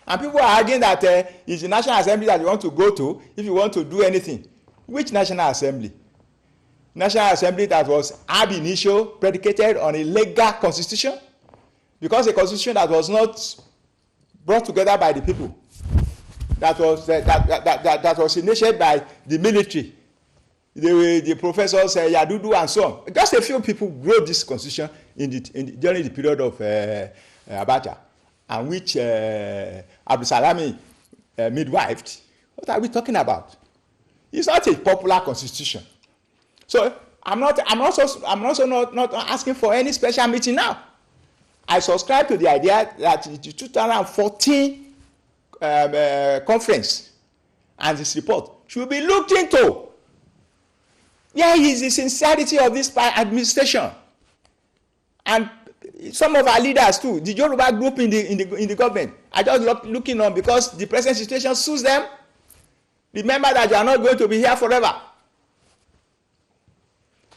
S8: And people are arguing that it's the National Assembly that you want to go to if you want to do anything. Which National Assembly? National Assembly that was ab initio predicated on a legal constitution, because a constitution that was not brought together by the people, that was initiated by the military, the professors Yadudu and so on. Just a few people wrote this constitution during the period of Abacha, and which Abdul Salami midwifed. What are we talking about? It's not a popular constitution. So I'm also not asking for any special meeting now. I subscribe to the idea that the 2014 conference and this report should be looked into. Where is the sincerity of this administration? And some of our leaders too, the Yoruba group in the government, are just looking on because the present situation suits them. Remember that you are not going to be here forever.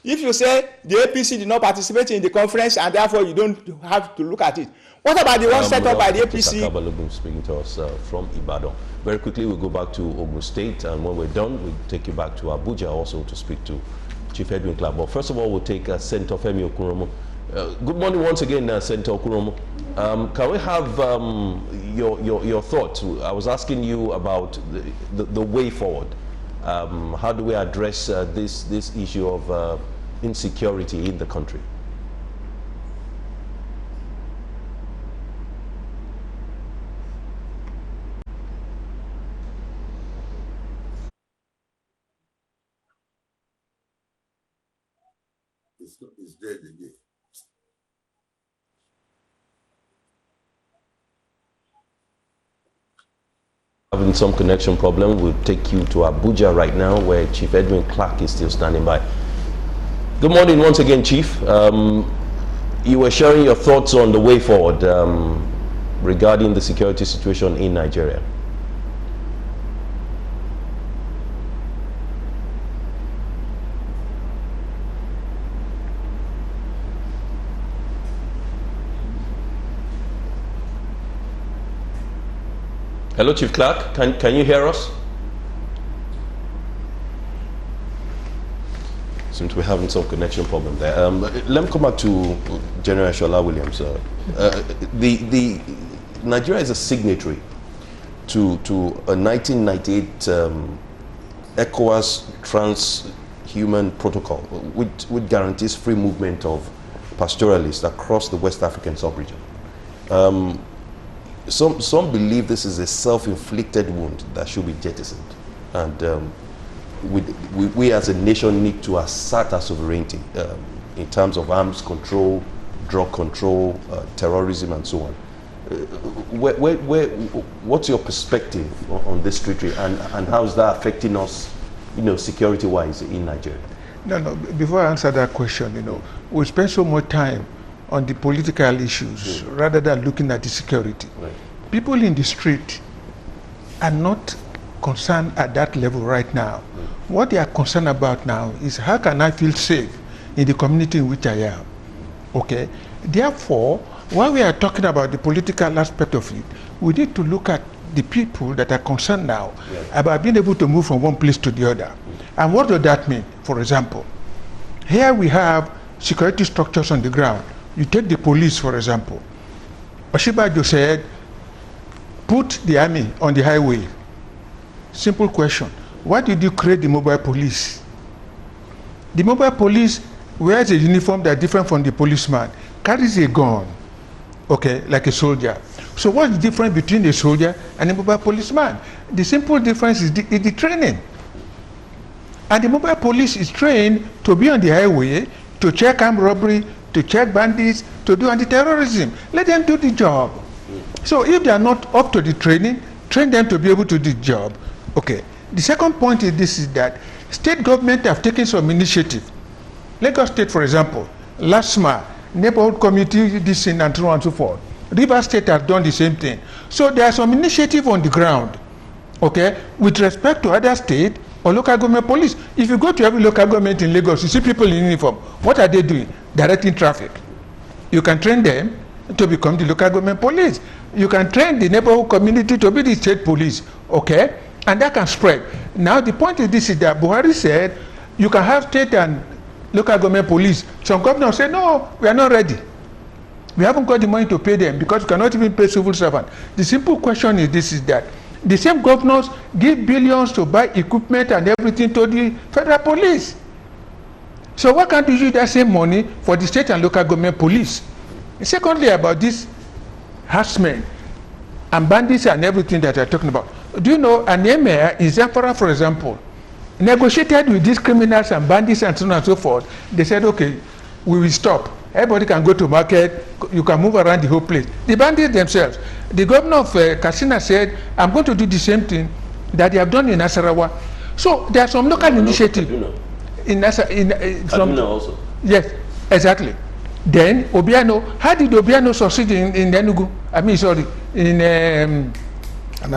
S8: If you say the APC did not participate in the conference and therefore you don't have to look at it, what about the one set up by the APC?
S15: Balogun speaking to us from Ibadan. Very quickly, we'll go back to Ogun State, and when we're done, we'll take you back to Abuja also to speak to Chief Edwin Clark. But first of all, we'll take Senator Femi Okuromo. Good morning once again, Senator Okuromo. Can we have your thoughts? I was asking you about the way forward. How do we address this issue of insecurity in the country?
S6: It's dead again.
S15: Having some connection problem, we'll take you to Abuja right now, where Chief Edwin Clark is still standing by. Good morning once again, Chief. You were sharing your thoughts on the way forward regarding the security situation in Nigeria. Hello, Chief Clark. Can you hear us? Seems we're having some connection problem there. Let me come back to General Shola Williams. The Nigeria is a signatory to a 1998 ECOWAS Transhuman Protocol, which guarantees free movement of pastoralists across the West African sub-region. Some believe this is a self-inflicted wound that should be jettisoned, and we as a nation need to assert our sovereignty in terms of arms control, drug control, terrorism, and so on. What's your perspective on this treaty, and how is that affecting us, security-wise in Nigeria?
S16: No. Before I answer that question, we spend so much time on the political issues rather than looking at the security.
S15: Right.
S16: People in the street are not concerned at that level right now. What they are concerned about now is how can I feel safe in the community in which I am. Okay. Therefore, while we are talking about the political aspect of it, we need to look at the people that are concerned now about being able to move from one place to the other. And what does that mean? For example, here we have security structures on the ground. You take the police, for example. Osinbajo said, put the army on the highway. Simple question. Why did you create the mobile police? The mobile police wears a uniform that's different from the policeman, carries a gun, okay, like a soldier. So what's the difference between a soldier and a mobile policeman? The simple difference is the training. And the mobile police is trained to be on the highway, to check armed robbery, to check bandits, to do anti-terrorism. Let them do the job. So if they are not up to the training, train them to be able to do the job. Okay. The second point is this, is that state government have taken some initiative. Lagos State, for example, LASMA, neighborhood community, this thing, and so on and so forth. River State has done the same thing. So there are some initiative on the ground, okay, with respect to other state or local government police. If you go to every local government in Lagos, you see people in uniform. What are they doing? Directing traffic. You can train them to become the local government police. You can train the neighborhood community to be the state police, okay? And that can spread. Now the point is this, is that Buhari said you can have state and local government police. Some governors say, no, we are not ready. We haven't got the money to pay them because we cannot even pay civil servants. The simple question is this, is that the same governors give billions to buy equipment and everything to the federal police. So why can't you use that same money for the state and local government police? And secondly, about this harassment and bandits and everything that you're talking about. Do you know an emir in Zamfara, for example, negotiated with these criminals and bandits and so on and so forth? They said, okay, we will stop. Everybody can go to market, you can move around the whole place. The bandits themselves. The governor of Katsina said, I'm going to do the same thing that they have done in Nasarawa. So there are some local initiatives. In
S15: Kaduna also.
S16: Yes, exactly. Then Obiano, how did Obiano succeed in Enugu?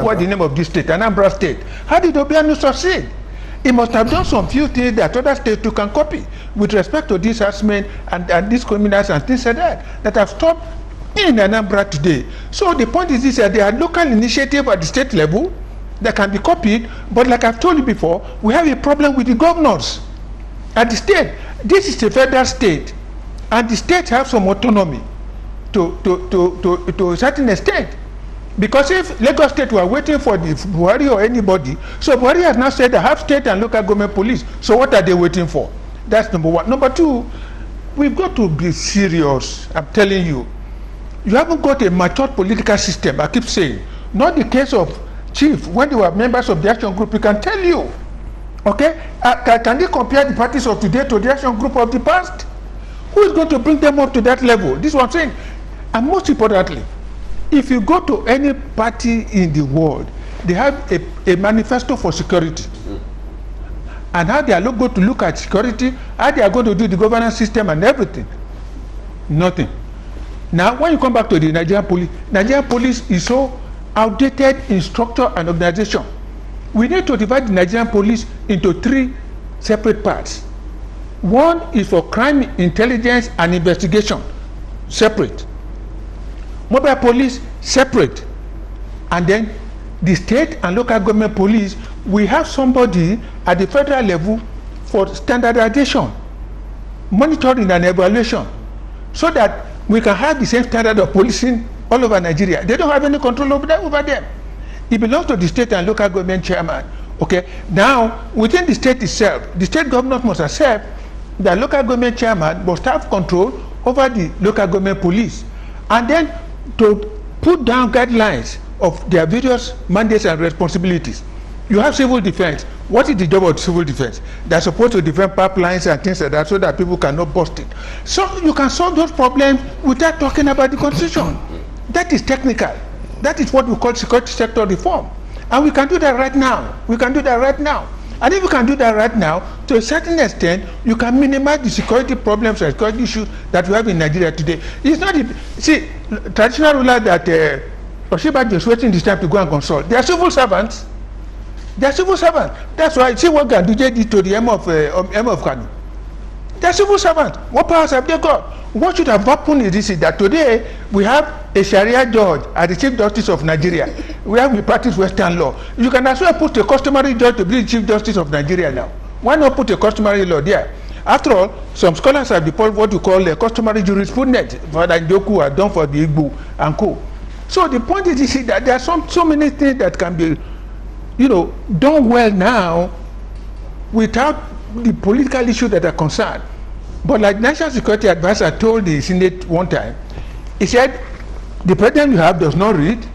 S16: What's the name of this state? Anambra State. How did Obiano succeed? He must have done some few things that other states too can copy with respect to this harassment and these criminals and things like that have stopped in Anambra today. So the point is this, that there are local initiatives at the state level that can be copied, but like I've told you before, we have a problem with the governors. At the state, this is a federal state, and the states have some autonomy to a certain extent. Because if Lagos State were waiting for the Buhari or anybody, so Buhari has now said I have state and local government police. So what are they waiting for? That's number one. Number two, we've got to be serious. I'm telling you, you haven't got a matured political system. I keep saying, not the case of Chief when they were members of the Action Group. We can tell you, okay? Can they compare the parties of today to the Action Group of the past? Who is going to bring them up to that level? This is what I'm saying. And most importantly, if you go to any party in the world, they have a manifesto for security. And how they are going to look at security, how they are going to do the governance system and everything. Nothing. Now, when you come back to the Nigerian police is so outdated in structure and organization. We need to divide the Nigerian police into 3 separate parts. One is for crime intelligence and investigation, separate. Mobile police, separate. And then the state and local government police, we have somebody at the federal level for standardization, monitoring and evaluation, so that we can have the same standard of policing all over Nigeria. They don't have any control over them. It belongs to the state and local government chairman. Okay. Now, within the state itself, the state government must accept that local government chairman must have control over the local government police, and then to put down guidelines of their various mandates and responsibilities. You have civil defense. What is the job of civil defense? They're supposed to defend pipelines and things like that so that people cannot bust it. So you can solve those problems without talking about the constitution. That is technical. That is what we call security sector reform. And we can do that right now. We can do that right now. And if you can do that right now, to a certain extent, you can minimize the security problems and security issues that we have in Nigeria today. It's not, see, traditional rulers that Oshibajo is waiting this time to go and consult. They are civil servants. They are civil servants. That's why, see what Ganduje did to the M of Kanu. They are civil servants. What powers have they got? What should have happened is that today we have a Sharia judge as the Chief Justice of Nigeria. We practice Western law. You can as well put a customary judge to be the Chief Justice of Nigeria now. Why not put a customary law there? After all, some scholars have developed what we call a customary jurisprudence, Father Njoku have done for the Igbo and co. So the point is that there are so many things that can be, done well now without the political issues that are concerned. But like National Security Advisor told the Senate one time, he said, the president you have does not read,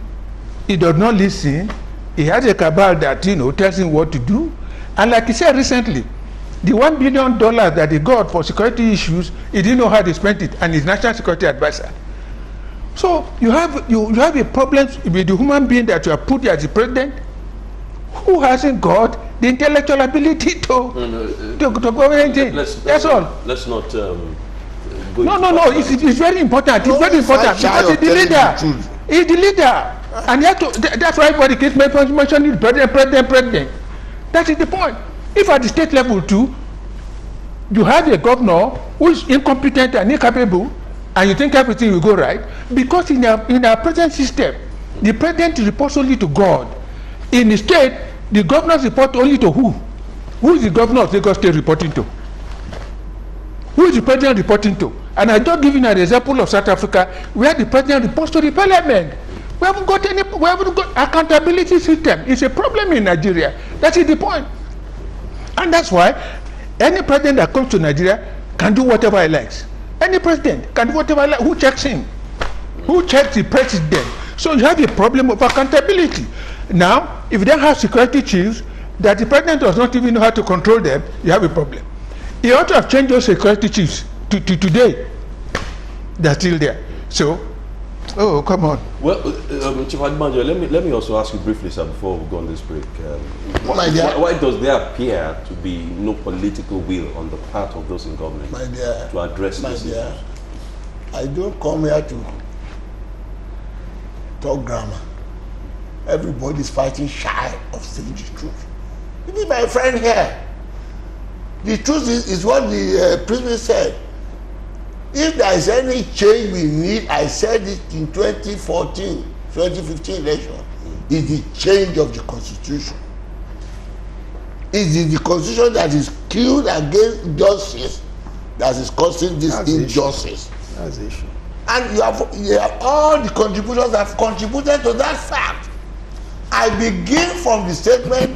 S16: he does not listen, he has a cabal that, tells him what to do. And like he said recently, the $1 billion that he got for security issues, he didn't know how to spend it, and he's National Security Advisor. So you have a problem with the human being that you have put as the president, who hasn't got the intellectual ability to go anything. That's all.
S15: Let's not go
S16: No. It's very important. It's very important because he's the leader. He's the leader, and that's why everybody keeps mentioning president. That is the point. If at the state level too, you have a governor who is incompetent and incapable, and you think everything will go right, because in our present system, the president reports only to God. In the state, the governors report only to who? Who is the governor of Lagos State reporting to? Who is the president reporting to? And I just give you an example of South Africa, where the president reports to the parliament. We haven't got accountability system. It's a problem in Nigeria. That is the point. And that's why any president that comes to Nigeria can do whatever he likes. Any president can do whatever he likes. Who checks him? Who checks the president? So you have a problem of accountability. Now, if you don't have security chiefs, that the president does not even know how to control them, you have a problem. You ought to have changed those security chiefs to today. They're still there. So, come on.
S15: Well, Chief Admanjo, let me also ask you briefly, sir, before we go on this break. Why does there appear to be no political will on the part of those in government to address this issue?
S3: I don't come here to talk grammar. Everybody's fighting shy of saying the truth. You need my friend here. The truth is what the president said. If there is any change we need, I said it in 2014, 2015 election, is the change of the constitution. It is the constitution that is killed against justice that is causing this injustice.
S19: That's the issue.
S3: And you have all the contributions that have contributed to that fact. I begin from the statement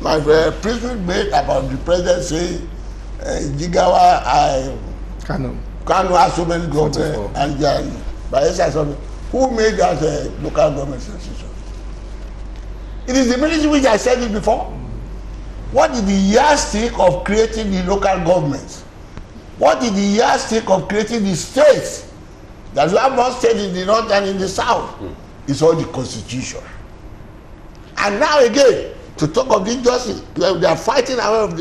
S3: my president made about the president saying Jigawa Kanu has so many governments and Bayelsa who made that local government institution. It is the military which I said it before. What is the yardstick of creating the local governments? What is the yardstick of creating the states? That we have one state in the north and in the south. It's all the constitution. And now again, to talk of injustice, they are fighting out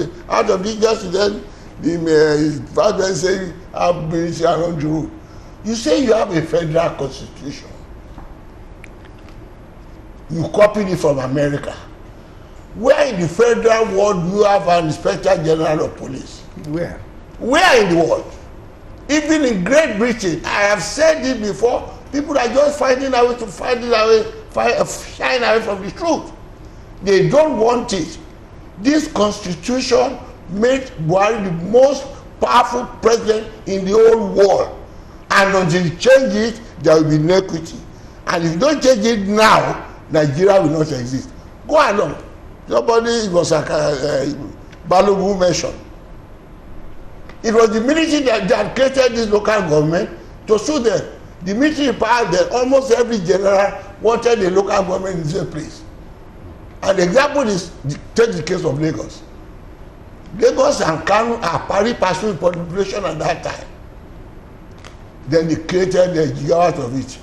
S3: of injustice, then the president saying, I'm military around the rule. You say you have a federal constitution. You copied it from America. Where in the federal world do you have an inspector general of police?
S19: Where?
S3: Where in the world? Even in Great Britain, I have said it before, people are just finding a way to shine away from the truth. They don't want it. This constitution made Buhari the most powerful president in the whole world. And until you change it, there will be inequity. And if you don't change it now, Nigeria will not exist. Go along. Nobody was Balogun mentioned. It was the military that created this local government to suit them. The military power that almost every general wanted a local government in the same place. An example is, take the case of Lagos. Lagos and Kano are pari passu in population at that time. Then they created the gigawatt of it.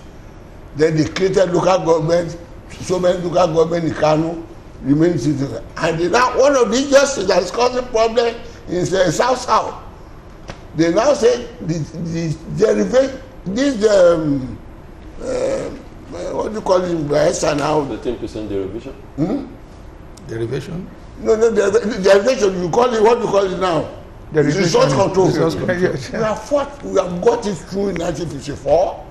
S3: Then they created local government, so many local government in Kano, remaining citizens. And now one of the injustices that is causing problem is South. They now say the derivation, what do you call it by now?
S15: The 10% derivation?
S16: Derivation?
S3: No, derivation, you call it, what do you call it now? Resource control. We have got it through in 1954.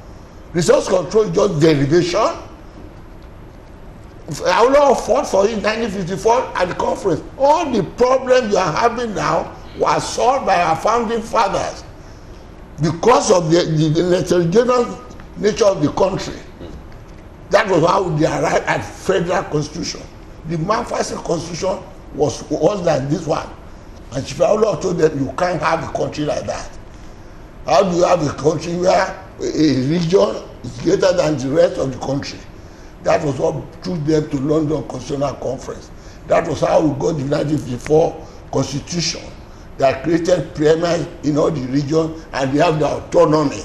S3: Resource control is just derivation. Awolowo fought for it in 1954 at the conference. All the problems you are having now were solved by our founding fathers because of the heterogeneous nature of the country. That was how they arrived at federal constitution. The manifesto constitution was like this one. And Chief Awolowo told them, you can't have a country like that. How do you have a country where a region is greater than the rest of the country? That was what took them to London Constitutional Conference. That was how we got the 1954 constitution that created preeminence in all the regions, and they have their autonomy.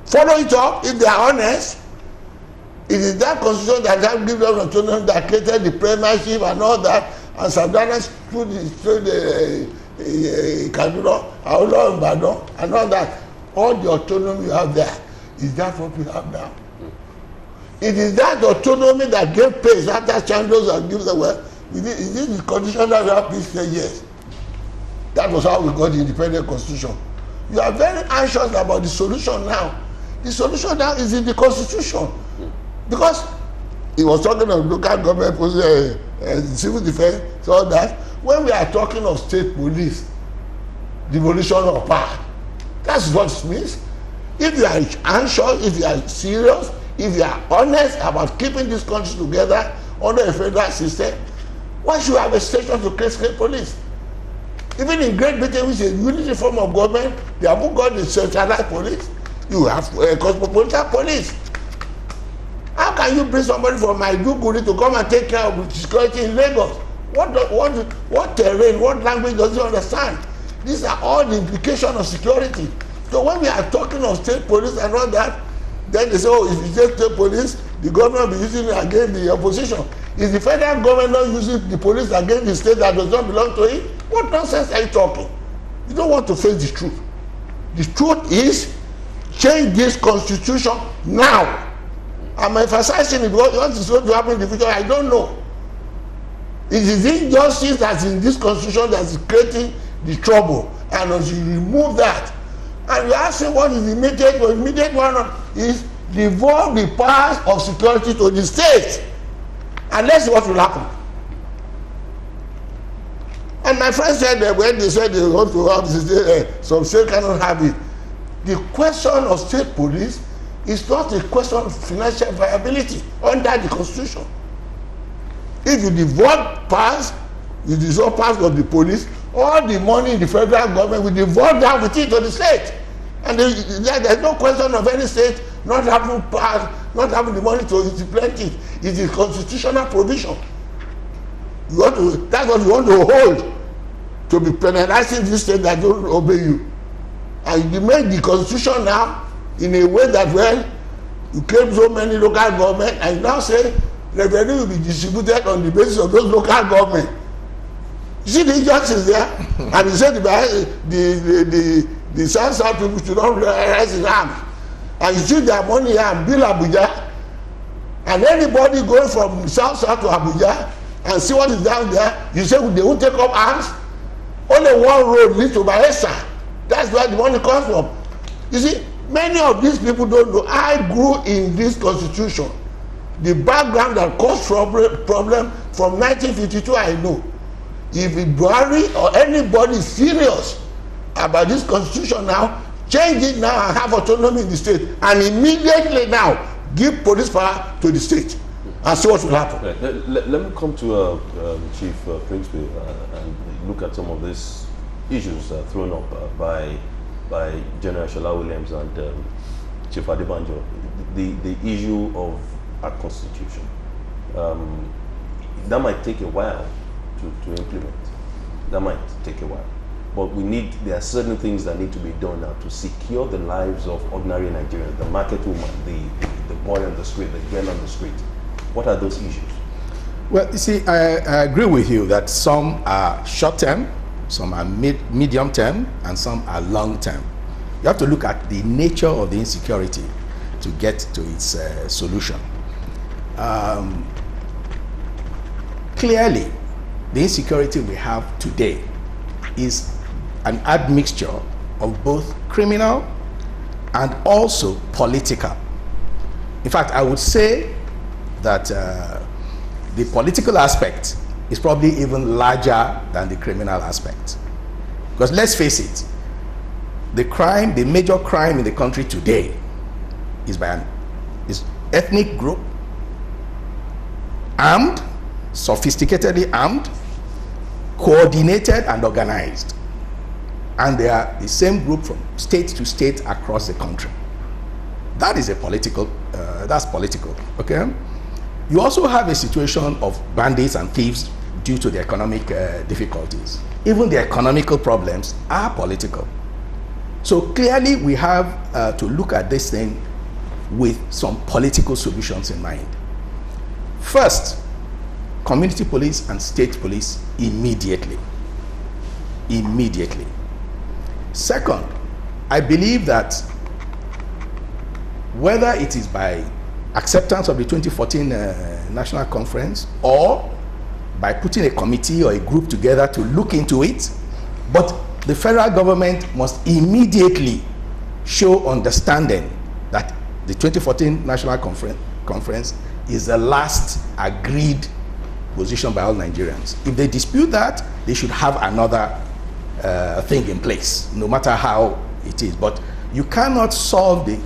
S3: Follow it up, if they are honest. It is that constitution that have given them autonomy that created the premiership and all that, and Sardauna stood Kaduna, Awolowo Ibadan, and all that. All the autonomy you have there, is that what we have now? It is that autonomy that gave pace after Chandos and gives the well. Is this the condition that we have peace? Say yes. That was how we got the independent constitution. You are very anxious about the solution now. The solution now is in the constitution. Because he was talking of local government, civil defense, all that. When we are talking of state police, devolution of power, that's what it means. If you are anxious, if you are serious, if you are honest about keeping this country together under a federal system, why should you have a station to create state police? Even in Great Britain, which is a unity form of government, they haven't got the centralized police. You have cosmopolitan police. How can you bring somebody from Maiduguri to come and take care of security in Lagos? What terrain, what language does he understand? These are all the implications of security. So when we are talking of state police and all that, then they say, oh, if you say state police, the government will be using it against the opposition. Is the federal government not using the police against the state that does not belong to it? What nonsense are you talking? You don't want to face the truth. The truth is, change this constitution now. I'm emphasizing it because what is going to happen in the future, I don't know. It is injustice that's in this constitution that is creating the trouble. And as you remove that, and you ask what is the immediate one is devolve the powers of security to the state. And that's what will happen. And my friend said that when they said they want to have some state cannot have it. The question of state police is not a question of financial viability under the constitution. If you devolve powers, you dissolve powers of the police, all the money in the federal government will devolve down with it to the state. And there's no question of any state not having powers, not having the money to implement it. It is constitutional provision. That's what you want to hold, to be penalizing this state that don't obey you. And you make the constitution now in a way that, well, you claim so many local government, and you now say revenue will be distributed on the basis of those local government. You see the injustice there? And you said the South people should not rise in arms. And you see their money here and build Abuja. And anybody going from South to Abuja and see what is down there, you say they won't take up arms? Only one road leads to Bayelsa. That's where the money comes from. You see, many of these people don't know. I grew in this constitution. The background that caused problem from 1952, I know. If Buhari or anybody is serious about this constitution now, change it now and have autonomy in the state, and immediately now give police power to the state and see what will happen.
S15: Right. Let me come to Chief Pringsby and look at some of these issues thrown up by General Shola Williams and Chief Adebanjo. The issue of our constitution. that might take a while to implement. That might take a while. But there are certain things that need to be done now to secure the lives of ordinary Nigerians, the market woman, the boy on the street, the girl on the street. What are those issues?
S19: Well, you see, I agree with you that some are short-term, some are medium-term, and some are long-term. You have to look at the nature of the insecurity to get to its solution. Clearly, the insecurity we have today is an admixture of both criminal and also political. In fact, I would say that the political aspect is probably even larger than the criminal aspect. Because let's face it, the major crime in the country today is by an ethnic group, armed, sophisticatedly armed, coordinated and organized. And they are the same group from state to state across the country. That is that's political, okay? You also have a situation of bandits and thieves due to the economic difficulties. Even the economical problems are political. So clearly we have to look at this thing with some political solutions in mind. First, community police and state police immediately. Immediately. Second, I believe that whether it is by acceptance of the 2014 National Conference or by putting a committee or a group together to look into it, but the federal government must immediately show understanding that the 2014 National Conference is the last agreed position by all Nigerians. If they dispute that, they should have another thing in place, no matter how it is. But you cannot solve the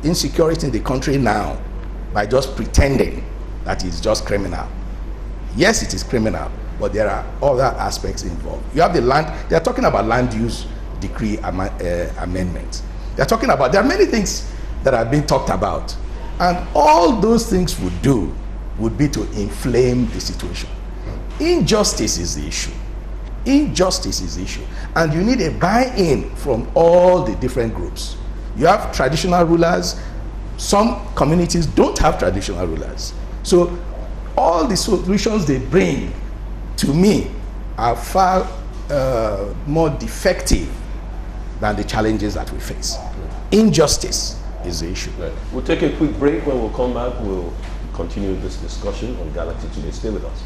S19: insecurity in the country now by just pretending that it's just criminal. Yes, it is criminal, but there are other aspects involved. You have the land, they're talking about land use decree amendments. There are many things that have been talked about, and all those things would be to inflame the situation. Injustice is the issue. Injustice is the issue. And you need a buy-in from all the different groups. You have traditional rulers. Some communities don't have traditional rulers. So all the solutions they bring, to me, are far more defective than the challenges that we face. Injustice is the issue.
S15: Right. We'll take a quick break. When we'll come back, we'll continue this discussion on Galaxy Today. Stay with us.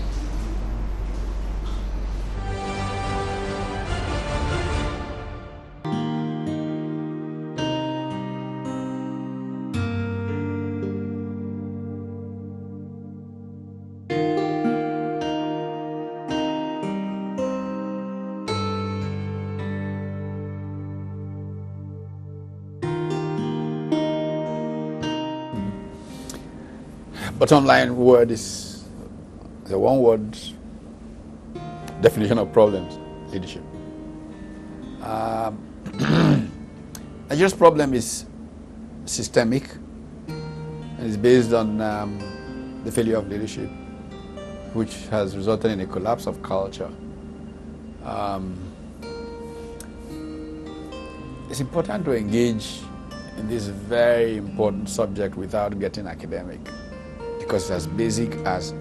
S9: Bottom line word is the one word definition of problems: leadership. Nigeria's problem is systemic and is based on the failure of leadership, which has resulted in a collapse of culture. It's important to engage in this very important subject without getting academic, because it's as basic as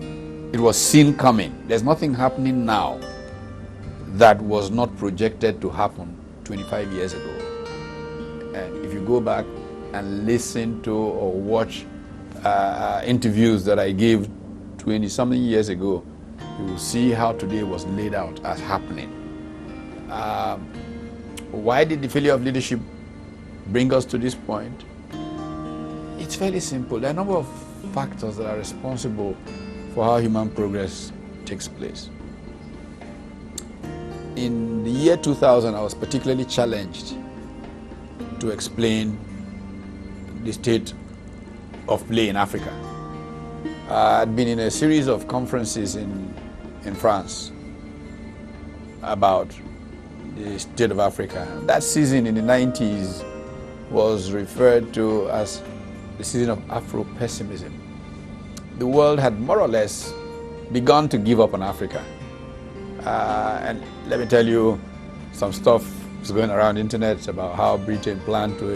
S9: it was seen coming. There's nothing happening now that was not projected to happen 25 years ago. And if you go back and listen to or watch interviews that I gave 20-something years ago, you will see how today was laid out as happening. Why did the failure of leadership bring us to this point? It's fairly simple. There are a number of factors that are responsible for how human progress takes place. In the year 2000, I was particularly challenged to explain the state of play in Africa. I'd been in a series of conferences in France about the state of Africa. That season in the 90s was referred to as the season of Afro-pessimism. the world had more or less begun to give up on Africa. And let me tell you, some stuff is going around the internet about how Britain planned to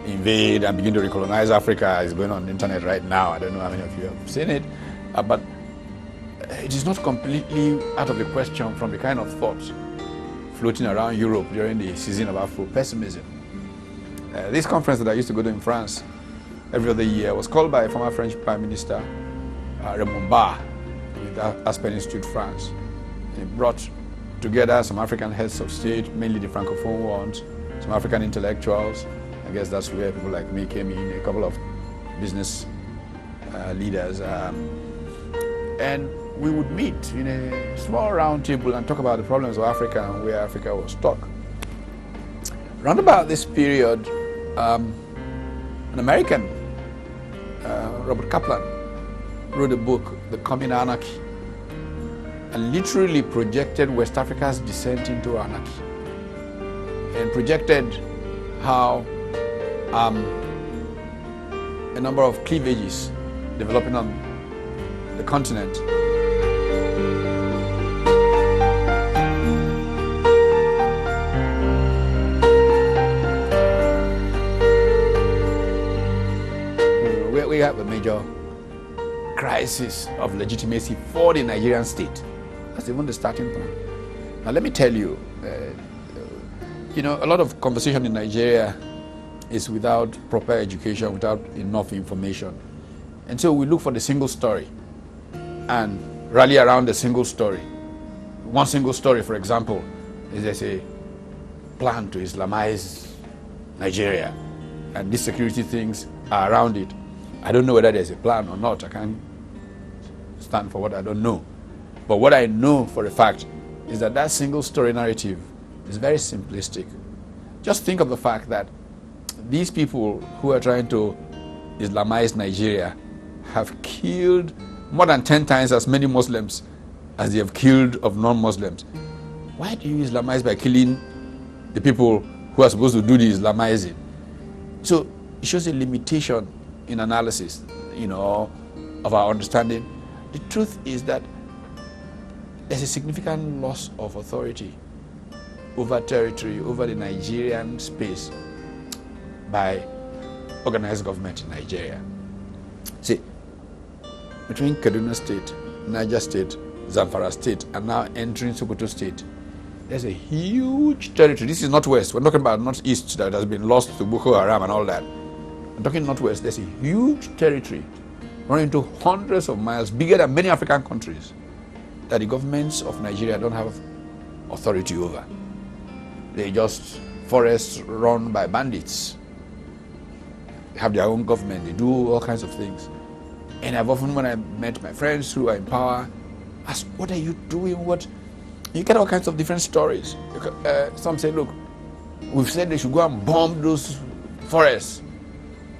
S9: invade and begin to recolonize Africa. Is going on the internet right now. I don't know how many of you have seen it, but it is not completely out of the question from the kind of thoughts floating around Europe during the season of Afro-pessimism. This conference that I used to go to in France every other year was called by former French Prime Minister Raymond Barre with Aspen Institute France. He brought together some African heads of state, mainly the Francophone ones, some African intellectuals. I guess that's where people like me came in, a couple of business leaders. And we would meet in a small round table and talk about the problems of Africa and where Africa was stuck. Round about this period, an American, Robert Kaplan, wrote a book, The Coming Anarchy, and literally projected West Africa's descent into anarchy and projected how a number of cleavages developing on the continent. We have a major crisis of legitimacy for the Nigerian state. That's even the starting point. Now let me tell you, a lot of conversation in Nigeria is without proper education, without enough information. And so we look for the single story and rally around the single story. One single story, for example, is there's a plan to Islamize Nigeria, and these security things are around it. I don't know whether there's a plan or not. I can't stand for what I don't know. But what I know for a fact is that that single story narrative is very simplistic. Just think of the fact that these people who are trying to Islamize Nigeria have killed more than 10 times as many Muslims as they have killed of non-Muslims. Why do you Islamize by killing the people who are supposed to do the Islamizing? So it shows a limitation in analysis, of our understanding. The truth is that there's a significant loss of authority over territory, over the Nigerian space by organized government in Nigeria. See, between Kaduna State, Niger State, Zamfara State, and now entering Sokoto State, there's a huge territory. This is Northwest. We're talking about Northeast that has been lost to Boko Haram and all that. I'm talking Northwest. There's a huge territory running into hundreds of miles, bigger than many African countries, that the governments of Nigeria don't have authority over. They're just forests run by bandits. They have their own government. They do all kinds of things. And I've often, when I met my friends who are in power, asked, what are you doing? You get all kinds of different stories. Some say, look, we've said they should go and bomb those forests.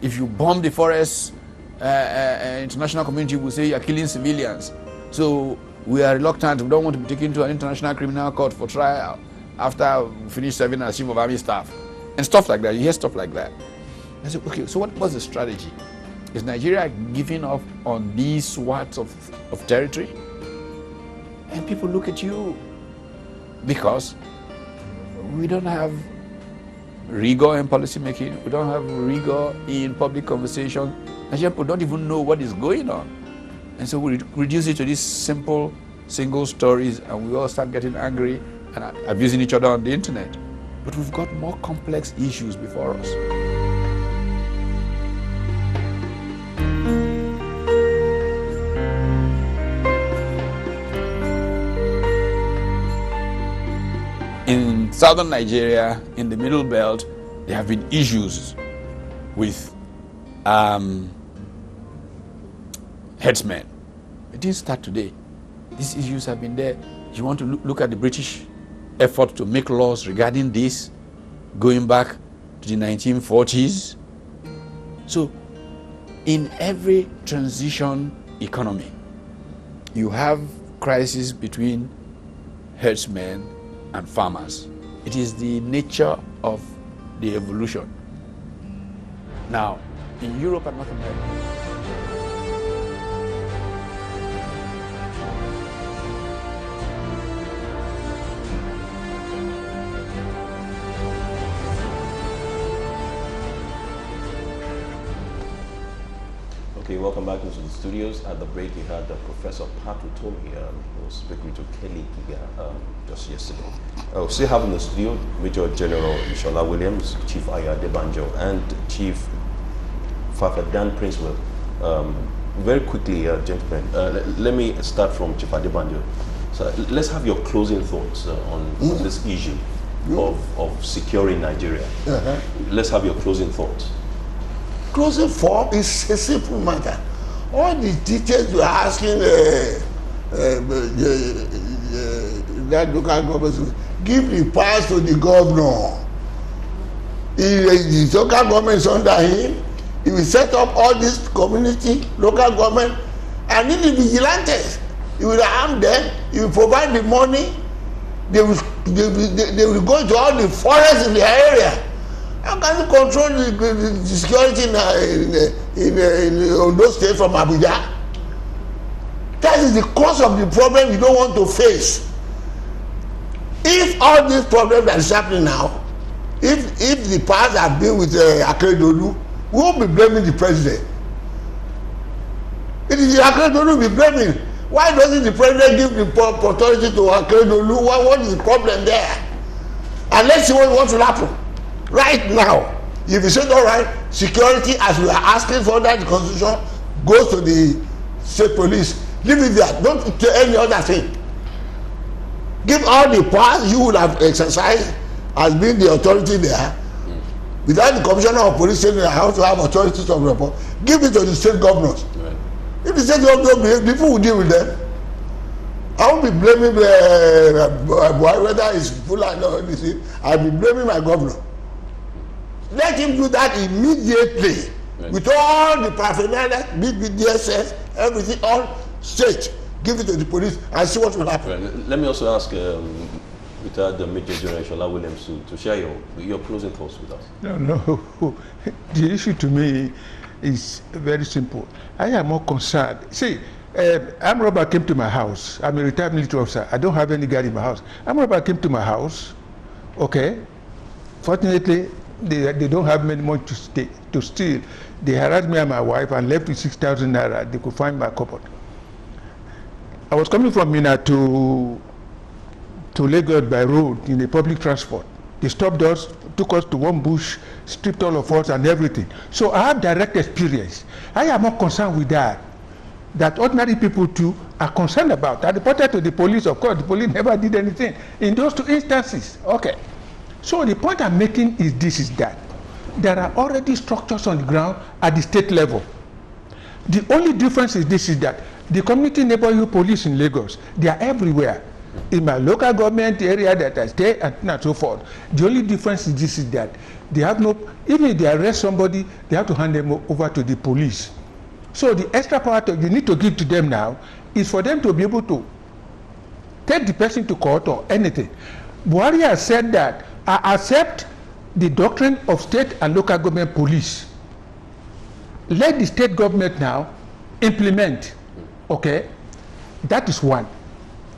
S9: If you bomb the forests, international community will say you're killing civilians. So we are reluctant. We don't want to be taken to an international criminal court for trial after we finish serving as chief of army staff. And stuff like that. You hear stuff like that. I said, okay, so what's the strategy? Is Nigeria giving up on these swaths of territory? And people look at you because we don't have rigor in policy making. We don't have rigor in public conversation. Nigerian people don't even know what is going on. And so we reduce it to these simple, single stories, and we all start getting angry and abusing each other on the internet. But we've got more complex issues before us. In southern Nigeria, in the Middle Belt, there have been issues with headsmen. It didn't start today. These issues have been there. You want to look at the British effort to make laws regarding this, going back to the 1940s. So, in every transition economy, you have crises between herdsmen and farmers. It is the nature of the evolution. Now, in Europe and North America,
S15: welcome back into the studios. At the break, you had Professor Pat Utomi, who was speaking to Kelly Giga just yesterday. Still have in the studio Major General Ishola Williams, Chief Aya Debanjo, and Chief Fafa Dan Princewell. Very quickly, gentlemen, let me start from Chief Adebanjo. So let's have your closing thoughts on this issue of securing Nigeria. Let's have your closing thoughts.
S3: Closing thought is a simple matter. All the details you are asking that local government, give the powers to the governor. The local government is under him. He will set up all this community, local government, and then the vigilantes. He will arm them. He will provide the money. They will go to all the forests in the area. How can you control the security in Ondo State from Abuja? That is the cause of the problem you don't want to face. If all these problems that is happening now, if the past have been with Akeredolu, we won't be blaming the president. It is the Akeredolu we be blaming. Why doesn't the president give the authority to Akeredolu? What is the problem there? And let's see what will happen. Right now, if you say, all right, security as we are asking for that the constitution goes to the state police, leave it there. Don't do any other thing. Give all the powers you would have exercised as being the authority there. Without the commissioner of police saying how to have authority to report, give it to the state governors. Right. If the state governors behave, people will deal with them. I won't be blaming whether it's full or not anything. I'll be blaming my governor. Let him do that immediately. Right. With all the paraphernalia, with DSS, everything, all straight. Give it to the police and see what will happen.
S15: Right. Let me also ask the Major General Ishola Williams to share your closing thoughts with us.
S16: No. The issue to me is very simple. I am more concerned. See, armed robber came to my house. I'm a retired military officer. I don't have any guard in my house. Armed robber came to my house. Okay. Fortunately, they don't have many money to steal. They harassed me and my wife and left with 6,000 naira. They could find my cupboard. I was coming from Mina to Lagos by road in a public transport. They stopped us, took us to one bush, stripped all of us and everything. So I have direct experience. I am more concerned with that ordinary people too are concerned about. I reported to the police. Of course, the police never did anything in those two instances. Okay. So the point I'm making is that there are already structures on the ground at the state level. The only difference is that the community neighborhood police in Lagos, they are everywhere. In my local government area that I stay and so forth. The only difference is that they have even if they arrest somebody, they have to hand them over to the police. So the extra power you need to give to them now is for them to be able to take the person to court or anything. Buhari has said that I accept the doctrine of state and local government police. Let the state government now implement. Okay, that is one.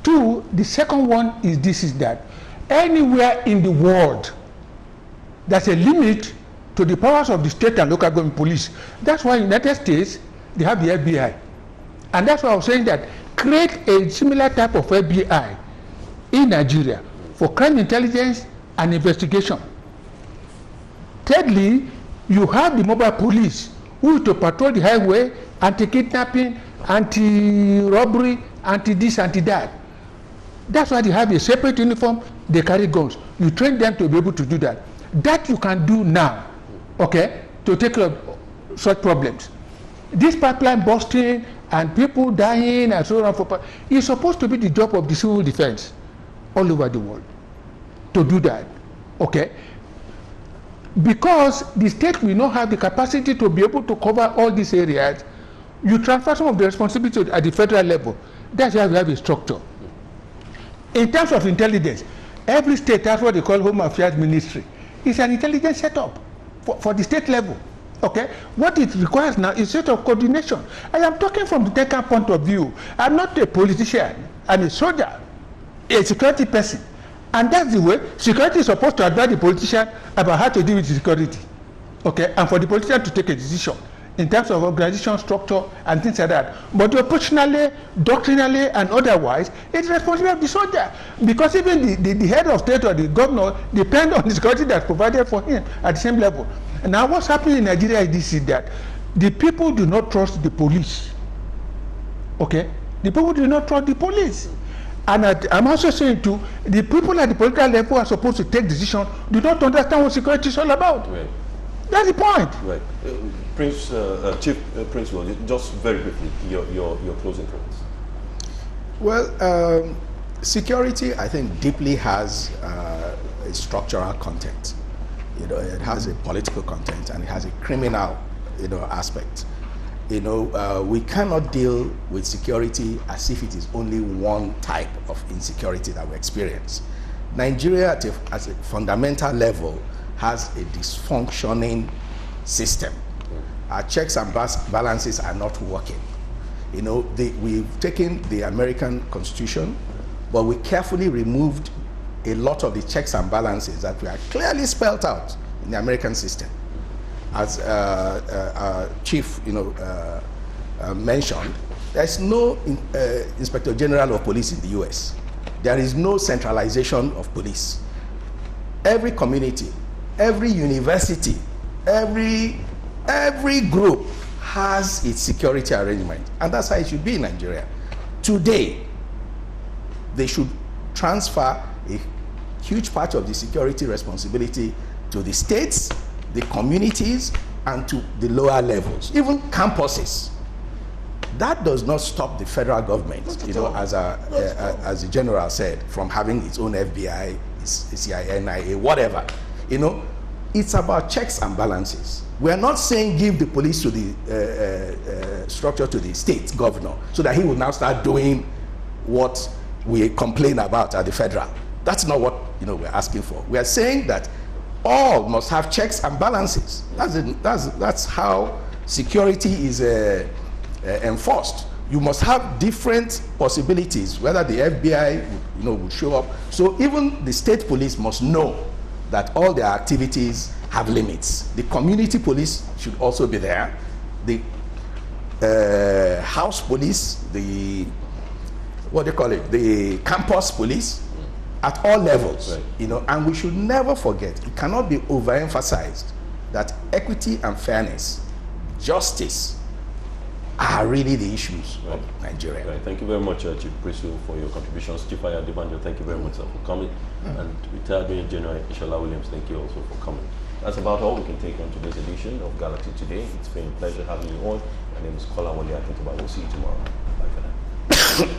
S16: Two, the second one is that anywhere in the world there's a limit to the powers of the state and local government police. That's why in the United States they have the FBI. And that's why I was saying that create a similar type of FBI in Nigeria for crime intelligence and investigation. Thirdly, you have the mobile police who to patrol the highway, anti-kidnapping, anti-robbery, anti-this, anti-that. That's why they have a separate uniform, they carry guns. You train them to be able to do that. That you can do now, okay, to take care of such problems. This pipeline busting and people dying and so on, is supposed to be the job of the civil defense all over the world to do that, okay? Because the state will not have the capacity to be able to cover all these areas, you transfer some of the responsibility at the federal level. That's why we have a structure. In terms of intelligence, every state has what they call Home Affairs Ministry. It's an intelligence setup for the state level. Okay? What it requires now is a set of coordination. I am talking from the technical point of view. I'm not a politician. I'm a soldier, a security person. And that's the way security is supposed to advise the politician about how to deal with security. Okay? And for the politician to take a decision. in terms of organization structure and things like that. But operationally, doctrinally, and otherwise, it's responsibility of the soldier. Because even the head of state or the governor depend on the security that's provided for him at the same level. And now what's happening in Nigeria is that the people do not trust the police. Okay? The people do not trust the police. And I'm also saying too, the people at the political level are supposed to take decisions, do not understand what security is all about.
S15: Right.
S16: That's the point.
S15: Right. Chief Prince Will, just very briefly, your closing thoughts.
S19: Well, security, I think, deeply has a structural content. It has a political content and it has a criminal, aspect. We cannot deal with security as if it is only one type of insecurity that we experience. Nigeria, at a fundamental level, has a dysfunctioning system. Our checks and balances are not working. We've taken the American Constitution, but we carefully removed a lot of the checks and balances that were clearly spelled out in the American system. As our chief, mentioned, there's no Inspector General of Police in the U.S. There is no centralization of police. Every community, every university, every group has its security arrangement, and that's how it should be in Nigeria. Today, they should transfer a huge part of the security responsibility to the states, the communities, and to the lower levels, even campuses. That does not stop the federal government, as the general said, from having its own FBI, CIA, NIA, whatever. It's about checks and balances. We are not saying give the police to the structure to the state governor so that he will now start doing what we complain about at the federal. That's not what we're asking for. We are saying that all must have checks and balances. That's how security is enforced. You must have different possibilities, whether the FBI will show up. So even the state police must know that all their activities have limits. The community police should also be there. The house police, the campus police, at all levels, right. And we should never forget, it cannot be overemphasized that equity and fairness, justice, are really the issues of Nigeria.
S15: Right. Thank you very much, Chief Prisu, for your contributions. Chief Adebanjo, thank you very much, sir, for coming. And retired Major General Ishola Williams, thank you also for coming. That's about all we can take on today's edition of Galaxy Today. It's been a pleasure having you on. My name is Kola Wale Akintoba. We'll see you tomorrow. Bye for now.